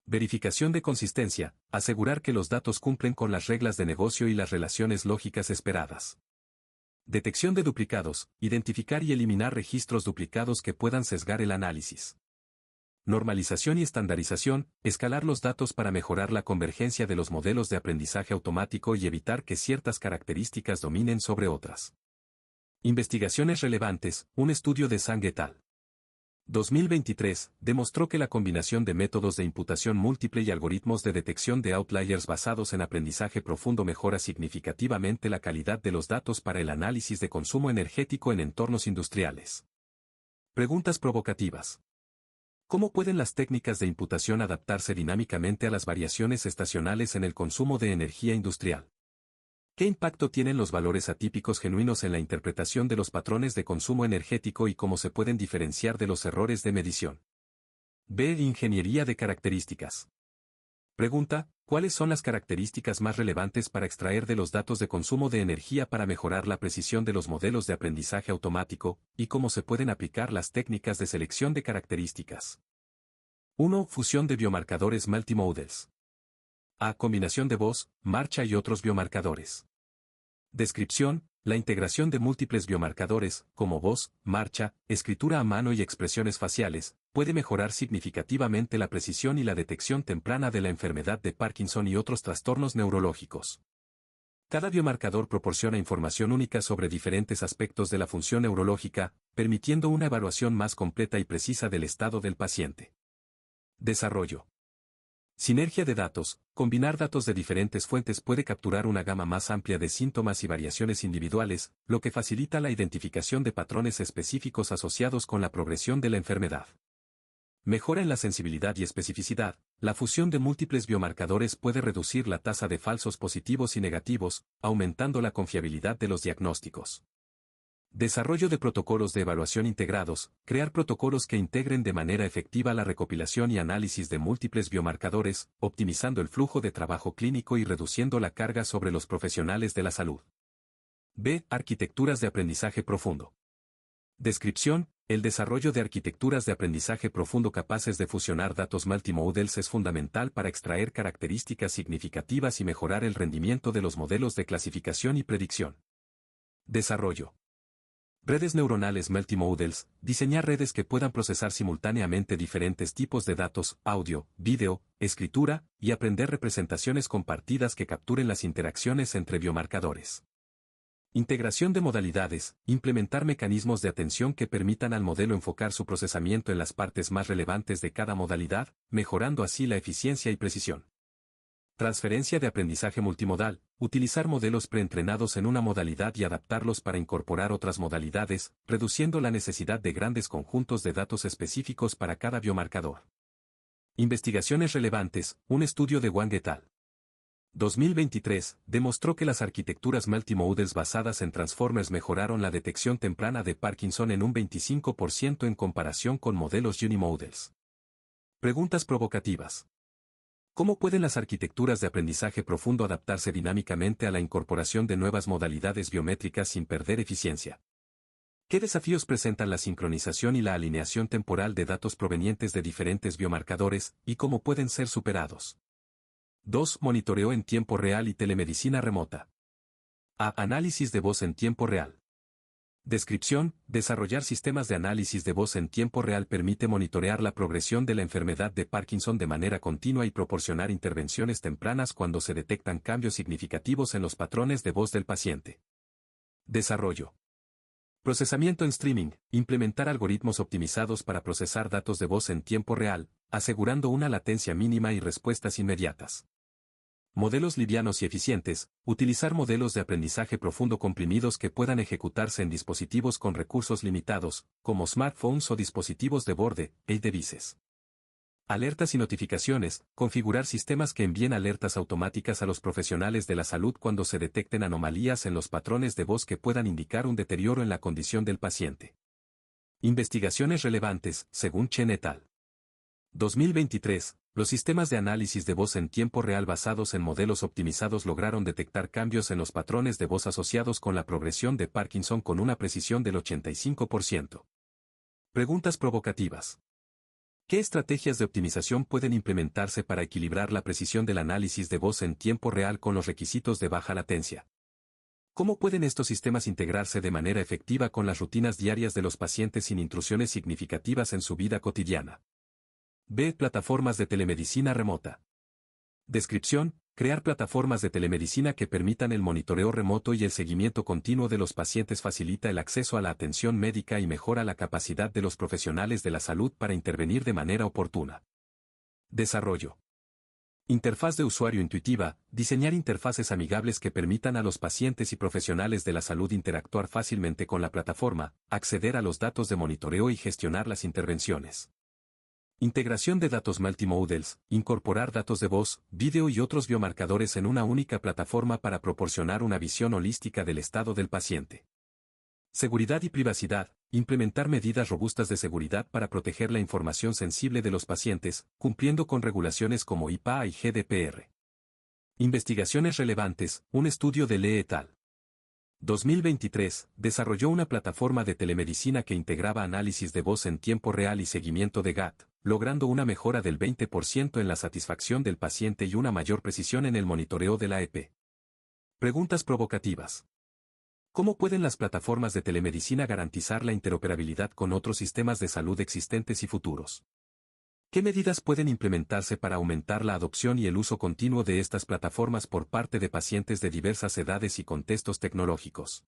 Verificación de consistencia, asegurar que los datos cumplen con las reglas de negocio y las relaciones lógicas esperadas. Detección de duplicados, identificar y eliminar registros duplicados que puedan sesgar el análisis. Normalización y estandarización, escalar los datos para mejorar la convergencia de los modelos de aprendizaje automático y evitar que ciertas características dominen sobre otras. Investigaciones relevantes, un estudio de Zhang et al. 2023, demostró que la combinación de métodos de imputación múltiple y algoritmos de detección de outliers basados en aprendizaje profundo mejora significativamente la calidad de los datos para el análisis de consumo energético en entornos industriales. Preguntas provocativas. ¿Cómo pueden las técnicas de imputación adaptarse dinámicamente a las variaciones estacionales en el consumo de energía industrial? ¿Qué impacto tienen los valores atípicos genuinos en la interpretación de los patrones de consumo energético y cómo se pueden diferenciar de los errores de medición? B. Ingeniería de características. Pregunta, ¿cuáles son las características más relevantes para extraer de los datos de consumo de energía para mejorar la precisión de los modelos de aprendizaje automático, y cómo se pueden aplicar las técnicas de selección de características? 1. Fusión de biomarcadores multimodels. A. Combinación de voz, marcha y otros biomarcadores. Descripción, la integración de múltiples biomarcadores, como voz, marcha, escritura a mano y expresiones faciales, puede mejorar significativamente la precisión y la detección temprana de la enfermedad de Parkinson y otros trastornos neurológicos. Cada biomarcador proporciona información única sobre diferentes aspectos de la función neurológica, permitiendo una evaluación más completa y precisa del estado del paciente. Desarrollo. Sinergia de datos. Combinar datos de diferentes fuentes puede capturar una gama más amplia de síntomas y variaciones individuales, lo que facilita la identificación de patrones específicos asociados con la progresión de la enfermedad. Mejora en la sensibilidad y especificidad. La fusión de múltiples biomarcadores puede reducir la tasa de falsos positivos y negativos, aumentando la confiabilidad de los diagnósticos. Desarrollo de protocolos de evaluación integrados, crear protocolos que integren de manera efectiva la recopilación y análisis de múltiples biomarcadores, optimizando el flujo de trabajo clínico y reduciendo la carga sobre los profesionales de la salud. B. Arquitecturas de aprendizaje profundo. Descripción, el desarrollo de arquitecturas de aprendizaje profundo capaces de fusionar datos multimodels es fundamental para extraer características significativas y mejorar el rendimiento de los modelos de clasificación y predicción. Desarrollo. Redes neuronales multimodels, diseñar redes que puedan procesar simultáneamente diferentes tipos de datos, audio, vídeo, escritura, y aprender representaciones compartidas que capturen las interacciones entre biomarcadores. Integración de modalidades, implementar mecanismos de atención que permitan al modelo enfocar su procesamiento en las partes más relevantes de cada modalidad, mejorando así la eficiencia y precisión. Transferencia de aprendizaje multimodal, utilizar modelos preentrenados en una modalidad y adaptarlos para incorporar otras modalidades, reduciendo la necesidad de grandes conjuntos de datos específicos para cada biomarcador. Investigaciones relevantes, un estudio de Wang et al. 2023, demostró que las arquitecturas multimodels basadas en transformers mejoraron la detección temprana de Parkinson en un 25% en comparación con modelos unimodels. Preguntas provocativas. ¿Cómo pueden las arquitecturas de aprendizaje profundo adaptarse dinámicamente a la incorporación de nuevas modalidades biométricas sin perder eficiencia? ¿Qué desafíos presentan la sincronización y la alineación temporal de datos provenientes de diferentes biomarcadores, y cómo pueden ser superados? 2. Monitoreo en tiempo real y telemedicina remota. A. Análisis de voz en tiempo real. Descripción: desarrollar sistemas de análisis de voz en tiempo real permite monitorear la progresión de la enfermedad de Parkinson de manera continua y proporcionar intervenciones tempranas cuando se detectan cambios significativos en los patrones de voz del paciente. Desarrollo. Procesamiento en streaming: implementar algoritmos optimizados para procesar datos de voz en tiempo real, asegurando una latencia mínima y respuestas inmediatas. Modelos livianos y eficientes: utilizar modelos de aprendizaje profundo comprimidos que puedan ejecutarse en dispositivos con recursos limitados, como smartphones o dispositivos de borde, devices. Alertas y notificaciones: configurar sistemas que envíen alertas automáticas a los profesionales de la salud cuando se detecten anomalías en los patrones de voz que puedan indicar un deterioro en la condición del paciente. Investigaciones relevantes, según Chen et al. 2023, los sistemas de análisis de voz en tiempo real basados en modelos optimizados lograron detectar cambios en los patrones de voz asociados con la progresión de Parkinson con una precisión del 85%. Preguntas provocativas. ¿Qué estrategias de optimización pueden implementarse para equilibrar la precisión del análisis de voz en tiempo real con los requisitos de baja latencia? ¿Cómo pueden estos sistemas integrarse de manera efectiva con las rutinas diarias de los pacientes sin intrusiones significativas en su vida cotidiana? B. Plataformas de telemedicina remota. Descripción: crear plataformas de telemedicina que permitan el monitoreo remoto y el seguimiento continuo de los pacientes facilita el acceso a la atención médica y mejora la capacidad de los profesionales de la salud para intervenir de manera oportuna. Desarrollo. Interfaz de usuario intuitiva: diseñar interfaces amigables que permitan a los pacientes y profesionales de la salud interactuar fácilmente con la plataforma, acceder a los datos de monitoreo y gestionar las intervenciones. Integración de datos multimodels: incorporar datos de voz, vídeo y otros biomarcadores en una única plataforma para proporcionar una visión holística del estado del paciente. Seguridad y privacidad: implementar medidas robustas de seguridad para proteger la información sensible de los pacientes, cumpliendo con regulaciones como HIPAA y GDPR. Investigaciones relevantes: un estudio de Lee et al. 2023, desarrolló una plataforma de telemedicina que integraba análisis de voz en tiempo real y seguimiento de GAT, logrando una mejora del 20% en la satisfacción del paciente y una mayor precisión en el monitoreo de la EP. Preguntas provocativas. ¿Cómo pueden las plataformas de telemedicina garantizar la interoperabilidad con otros sistemas de salud existentes y futuros? ¿Qué medidas pueden implementarse para aumentar la adopción y el uso continuo de estas plataformas por parte de pacientes de diversas edades y contextos tecnológicos?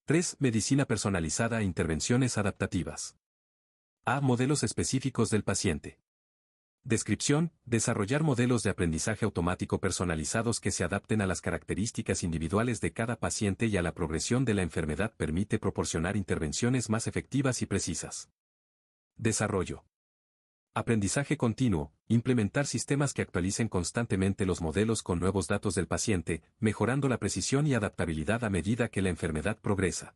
3. Medicina personalizada e intervenciones adaptativas. A. Modelos específicos del paciente. Descripción: desarrollar modelos de aprendizaje automático personalizados que se adapten a las características individuales de cada paciente y a la progresión de la enfermedad permite proporcionar intervenciones más efectivas y precisas. Desarrollo. Aprendizaje continuo: implementar sistemas que actualicen constantemente los modelos con nuevos datos del paciente, mejorando la precisión y adaptabilidad a medida que la enfermedad progresa.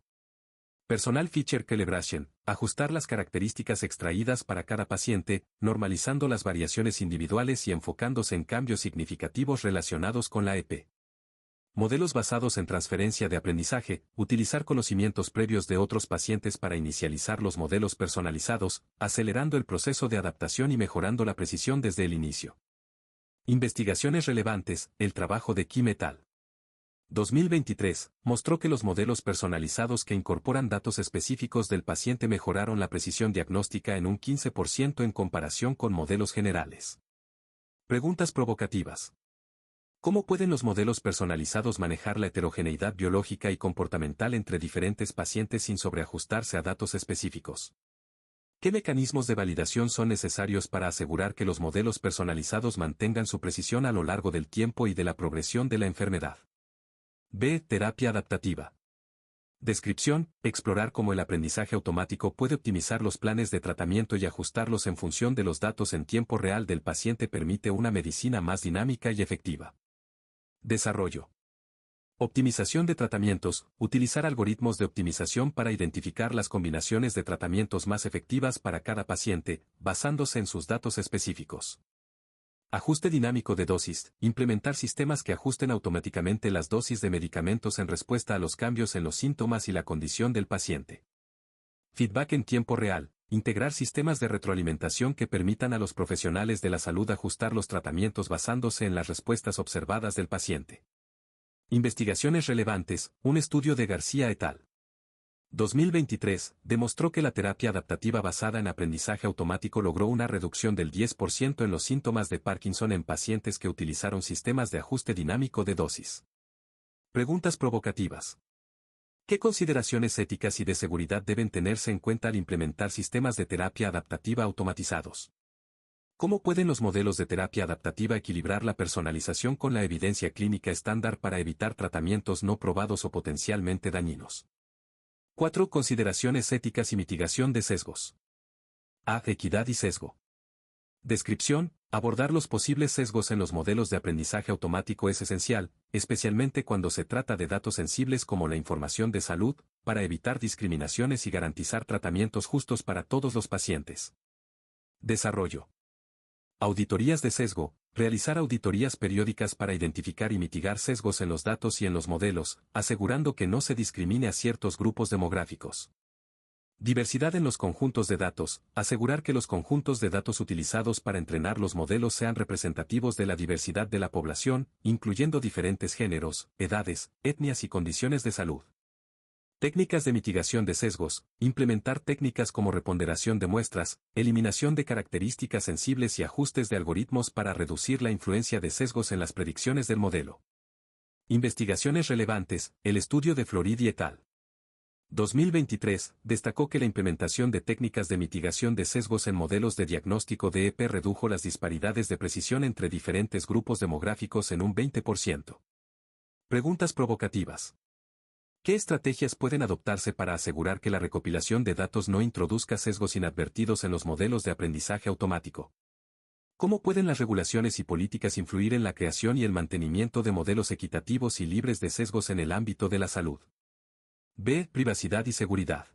Personal Feature Calibration: ajustar las características extraídas para cada paciente, normalizando las variaciones individuales y enfocándose en cambios significativos relacionados con la EP. Modelos basados en transferencia de aprendizaje: utilizar conocimientos previos de otros pacientes para inicializar los modelos personalizados, acelerando el proceso de adaptación y mejorando la precisión desde el inicio. Investigaciones relevantes: el trabajo de Kim et al. 2023, mostró que los modelos personalizados que incorporan datos específicos del paciente mejoraron la precisión diagnóstica en un 15% en comparación con modelos generales. Preguntas provocativas. ¿Cómo pueden los modelos personalizados manejar la heterogeneidad biológica y comportamental entre diferentes pacientes sin sobreajustarse a datos específicos? ¿Qué mecanismos de validación son necesarios para asegurar que los modelos personalizados mantengan su precisión a lo largo del tiempo y de la progresión de la enfermedad? B. Terapia adaptativa. Descripción: explorar cómo el aprendizaje automático puede optimizar los planes de tratamiento y ajustarlos en función de los datos en tiempo real del paciente permite una medicina más dinámica y efectiva. Desarrollo. Optimización de tratamientos: utilizar algoritmos de optimización para identificar las combinaciones de tratamientos más efectivas para cada paciente, basándose en sus datos específicos. Ajuste dinámico de dosis: implementar sistemas que ajusten automáticamente las dosis de medicamentos en respuesta a los cambios en los síntomas y la condición del paciente. Feedback en tiempo real: integrar sistemas de retroalimentación que permitan a los profesionales de la salud ajustar los tratamientos basándose en las respuestas observadas del paciente. Investigaciones relevantes: un estudio de García et al. 2023, demostró que la terapia adaptativa basada en aprendizaje automático logró una reducción del 10% en los síntomas de Parkinson en pacientes que utilizaron sistemas de ajuste dinámico de dosis. Preguntas provocativas. ¿Qué consideraciones éticas y de seguridad deben tenerse en cuenta al implementar sistemas de terapia adaptativa automatizados? ¿Cómo pueden los modelos de terapia adaptativa equilibrar la personalización con la evidencia clínica estándar para evitar tratamientos no probados o potencialmente dañinos? 4. Consideraciones éticas y mitigación de sesgos. A. Equidad y sesgo. Descripción: abordar los posibles sesgos en los modelos de aprendizaje automático es esencial, especialmente cuando se trata de datos sensibles como la información de salud, para evitar discriminaciones y garantizar tratamientos justos para todos los pacientes. Desarrollo. Auditorías de sesgo: realizar auditorías periódicas para identificar y mitigar sesgos en los datos y en los modelos, asegurando que no se discrimine a ciertos grupos demográficos. Diversidad en los conjuntos de datos: asegurar que los conjuntos de datos utilizados para entrenar los modelos sean representativos de la diversidad de la población, incluyendo diferentes géneros, edades, etnias y condiciones de salud. Técnicas de mitigación de sesgos: implementar técnicas como reponderación de muestras, eliminación de características sensibles y ajustes de algoritmos para reducir la influencia de sesgos en las predicciones del modelo. Investigaciones relevantes: el estudio de Floridi et al. 2023, destacó que la implementación de técnicas de mitigación de sesgos en modelos de diagnóstico de EP redujo las disparidades de precisión entre diferentes grupos demográficos en un 20%. Preguntas provocativas. ¿Qué estrategias pueden adoptarse para asegurar que la recopilación de datos no introduzca sesgos inadvertidos en los modelos de aprendizaje automático? ¿Cómo pueden las regulaciones y políticas influir en la creación y el mantenimiento de modelos equitativos y libres de sesgos en el ámbito de la salud? B. Privacidad y seguridad.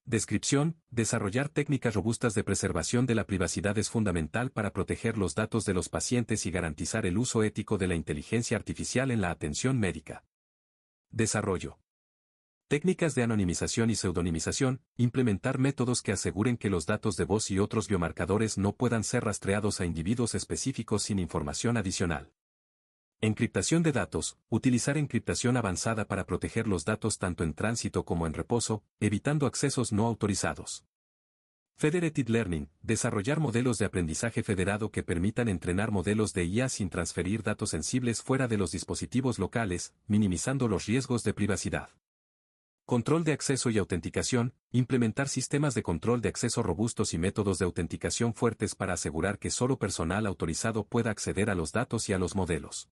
Descripción: desarrollar técnicas robustas de preservación de la privacidad es fundamental para proteger los datos de los pacientes y garantizar el uso ético de la inteligencia artificial en la atención médica. Desarrollo. Técnicas de anonimización y pseudonimización: implementar métodos que aseguren que los datos de voz y otros biomarcadores no puedan ser rastreados a individuos específicos sin información adicional. Encriptación de datos: utilizar encriptación avanzada para proteger los datos tanto en tránsito como en reposo, evitando accesos no autorizados. Federated Learning: desarrollar modelos de aprendizaje federado que permitan entrenar modelos de IA sin transferir datos sensibles fuera de los dispositivos locales, minimizando los riesgos de privacidad. Control de acceso y autenticación: implementar sistemas de control de acceso robustos y métodos de autenticación fuertes para asegurar que solo personal autorizado pueda acceder a los datos y a los modelos.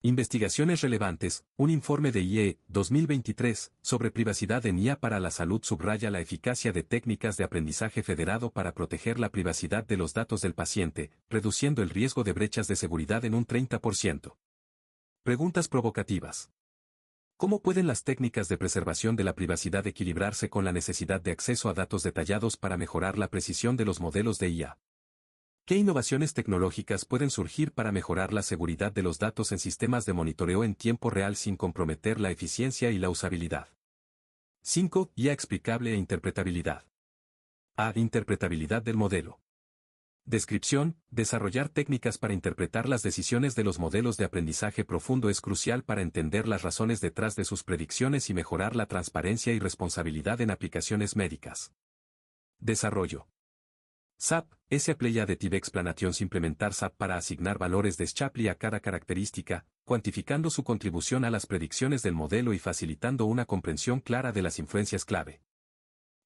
Investigaciones relevantes: un informe de IE 2023 sobre privacidad en IA para la salud subraya la eficacia de técnicas de aprendizaje federado para proteger la privacidad de los datos del paciente, reduciendo el riesgo de brechas de seguridad en un 30%. Preguntas provocativas. ¿Cómo pueden las técnicas de preservación de la privacidad equilibrarse con la necesidad de acceso a datos detallados para mejorar la precisión de los modelos de IA? ¿Qué innovaciones tecnológicas pueden surgir para mejorar la seguridad de los datos en sistemas de monitoreo en tiempo real sin comprometer la eficiencia y la usabilidad? 5. IA explicable e interpretabilidad. A. Interpretabilidad del modelo. Descripción: desarrollar técnicas para interpretar las decisiones de los modelos de aprendizaje profundo es crucial para entender las razones detrás de sus predicciones y mejorar la transparencia y responsabilidad en aplicaciones médicas. Desarrollo. SAP, S-Apply Additive Explanations implementar SAP para asignar valores de Shapley a cada característica, cuantificando su contribución a las predicciones del modelo y facilitando una comprensión clara de las influencias clave.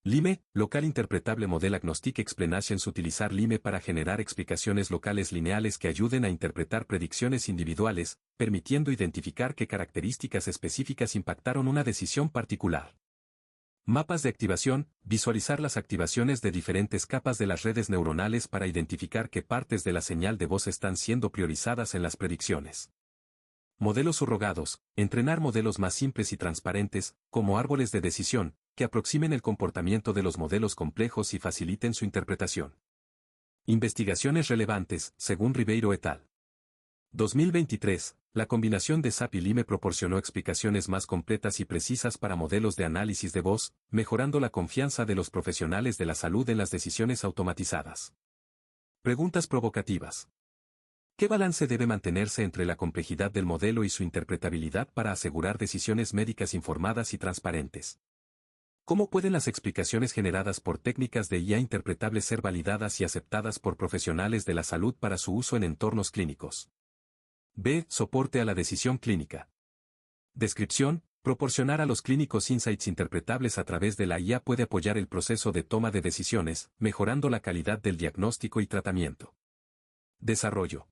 LIME, Local Interpretable Model Agnostic Explanations utilizar LIME para generar explicaciones locales lineales que ayuden a interpretar predicciones individuales, permitiendo identificar qué características específicas impactaron una decisión particular. Mapas de activación, visualizar las activaciones de diferentes capas de las redes neuronales para identificar qué partes de la señal de voz están siendo priorizadas en las predicciones. Modelos subrogados, entrenar modelos más simples y transparentes, como árboles de decisión, que aproximen el comportamiento de los modelos complejos y faciliten su interpretación. Investigaciones relevantes, según Ribeiro et al. 2023, la combinación de SAP y LIME proporcionó explicaciones más completas y precisas para modelos de análisis de voz, mejorando la confianza de los profesionales de la salud en las decisiones automatizadas. Preguntas provocativas. ¿Qué balance debe mantenerse entre la complejidad del modelo y su interpretabilidad para asegurar decisiones médicas informadas y transparentes? ¿Cómo pueden las explicaciones generadas por técnicas de IA interpretables ser validadas y aceptadas por profesionales de la salud para su uso en entornos clínicos? B. Soporte a la decisión clínica. Descripción. Proporcionar a los clínicos insights interpretables a través de la IA puede apoyar el proceso de toma de decisiones, mejorando la calidad del diagnóstico y tratamiento. Desarrollo.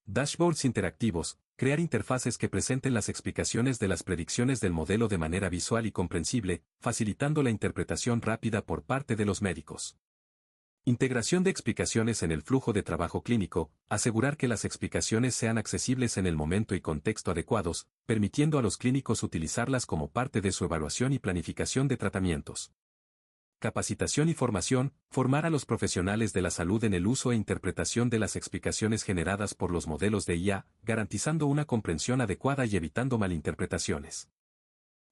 Dashboards interactivos. Crear interfaces que presenten las explicaciones de las predicciones del modelo de manera visual y comprensible, facilitando la interpretación rápida por parte de los médicos. Integración de explicaciones en el flujo de trabajo clínico, asegurar que las explicaciones sean accesibles en el momento y contexto adecuados, permitiendo a los clínicos utilizarlas como parte de su evaluación y planificación de tratamientos. Capacitación y formación, formar a los profesionales de la salud en el uso e interpretación de las explicaciones generadas por los modelos de IA, garantizando una comprensión adecuada y evitando malinterpretaciones.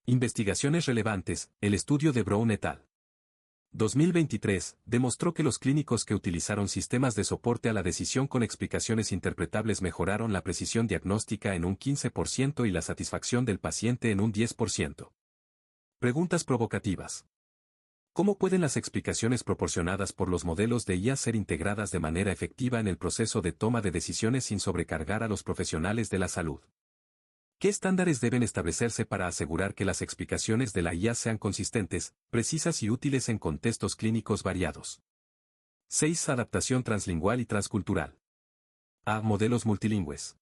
Investigaciones relevantes, el estudio de Brown et al. 2023, demostró que los clínicos que utilizaron sistemas de soporte a la decisión con explicaciones interpretables mejoraron la precisión diagnóstica en un 15% y la satisfacción del paciente en un 10%. Preguntas provocativas. ¿Cómo pueden las explicaciones proporcionadas por los modelos de IA ser integradas de manera efectiva en el proceso de toma de decisiones sin sobrecargar a los profesionales de la salud? ¿Qué estándares deben establecerse para asegurar que las explicaciones de la IA sean consistentes, precisas y útiles en contextos clínicos variados? 6. Adaptación translingual y transcultural. A. Modelos multilingües.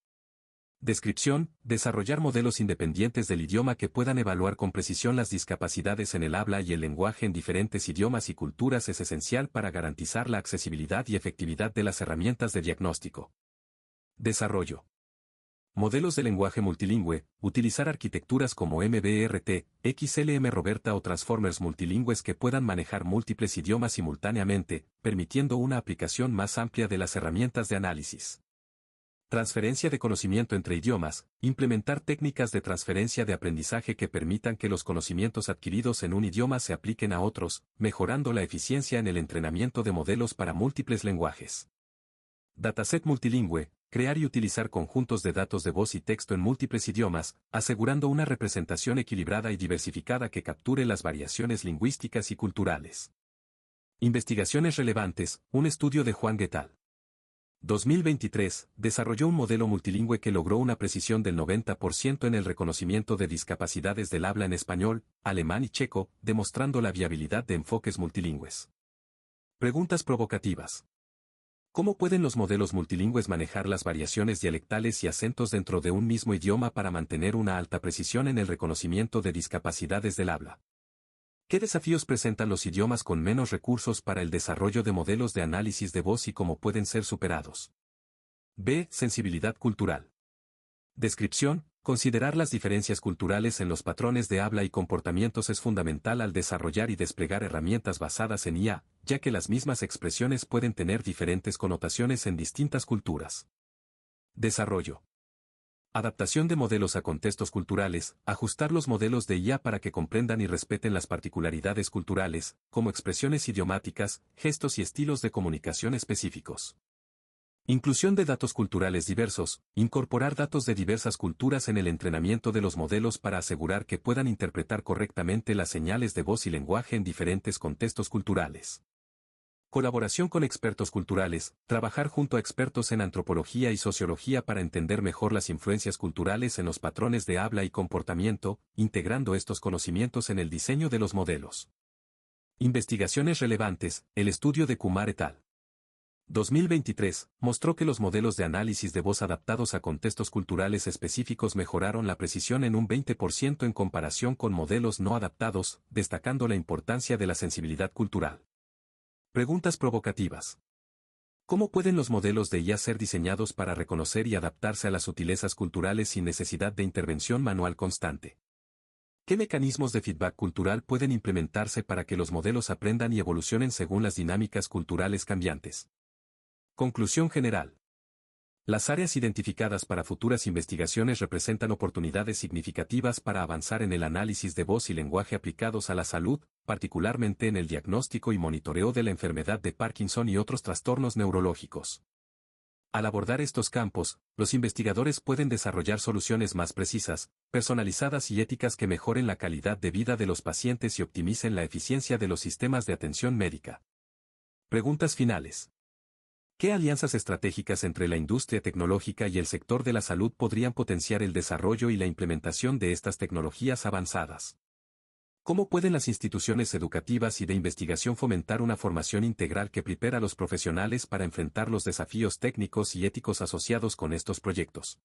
Descripción. Desarrollar modelos independientes del idioma que puedan evaluar con precisión las discapacidades en el habla y el lenguaje en diferentes idiomas y culturas es esencial para garantizar la accesibilidad y efectividad de las herramientas de diagnóstico. Desarrollo. Modelos de lenguaje multilingüe, utilizar arquitecturas como MBRT, XLM Roberta o Transformers multilingües que puedan manejar múltiples idiomas simultáneamente, permitiendo una aplicación más amplia de las herramientas de análisis. Transferencia de conocimiento entre idiomas, implementar técnicas de transferencia de aprendizaje que permitan que los conocimientos adquiridos en un idioma se apliquen a otros, mejorando la eficiencia en el entrenamiento de modelos para múltiples lenguajes. Dataset multilingüe, crear y utilizar conjuntos de datos de voz y texto en múltiples idiomas, asegurando una representación equilibrada y diversificada que capture las variaciones lingüísticas y culturales. Investigaciones relevantes, un estudio de Juan et al. 2023, desarrolló un modelo multilingüe que logró una precisión del 90% en el reconocimiento de discapacidades del habla en español, alemán y checo, demostrando la viabilidad de enfoques multilingües. Preguntas provocativas. ¿Cómo pueden los modelos multilingües manejar las variaciones dialectales y acentos dentro de un mismo idioma para mantener una alta precisión en el reconocimiento de discapacidades del habla? ¿Qué desafíos presentan los idiomas con menos recursos para el desarrollo de modelos de análisis de voz y cómo pueden ser superados? B. Sensibilidad cultural. Descripción. Considerar las diferencias culturales en los patrones de habla y comportamientos es fundamental al desarrollar y desplegar herramientas basadas en IA, ya que las mismas expresiones pueden tener diferentes connotaciones en distintas culturas. Desarrollo. Adaptación de modelos a contextos culturales, ajustar los modelos de IA para que comprendan y respeten las particularidades culturales, como expresiones idiomáticas, gestos y estilos de comunicación específicos. Inclusión de datos culturales diversos, incorporar datos de diversas culturas en el entrenamiento de los modelos para asegurar que puedan interpretar correctamente las señales de voz y lenguaje en diferentes contextos culturales. Colaboración con expertos culturales, trabajar junto a expertos en antropología y sociología para entender mejor las influencias culturales en los patrones de habla y comportamiento, integrando estos conocimientos en el diseño de los modelos. Investigaciones relevantes, el estudio de Kumar et al. 2023, mostró que los modelos de análisis de voz adaptados a contextos culturales específicos mejoraron la precisión en un 20% en comparación con modelos no adaptados, destacando la importancia de la sensibilidad cultural. Preguntas provocativas. ¿Cómo pueden los modelos de IA ser diseñados para reconocer y adaptarse a las sutilezas culturales sin necesidad de intervención manual constante? ¿Qué mecanismos de feedback cultural pueden implementarse para que los modelos aprendan y evolucionen según las dinámicas culturales cambiantes? Conclusión general. Las áreas identificadas para futuras investigaciones representan oportunidades significativas para avanzar en el análisis de voz y lenguaje aplicados a la salud, particularmente en el diagnóstico y monitoreo de la enfermedad de Parkinson y otros trastornos neurológicos. Al abordar estos campos, los investigadores pueden desarrollar soluciones más precisas, personalizadas y éticas que mejoren la calidad de vida de los pacientes y optimicen la eficiencia de los sistemas de atención médica. Preguntas finales. ¿Qué alianzas estratégicas entre la industria tecnológica y el sector de la salud podrían potenciar el desarrollo y la implementación de estas tecnologías avanzadas? ¿Cómo pueden las instituciones educativas y de investigación fomentar una formación integral que prepare a los profesionales para enfrentar los desafíos técnicos y éticos asociados con estos proyectos?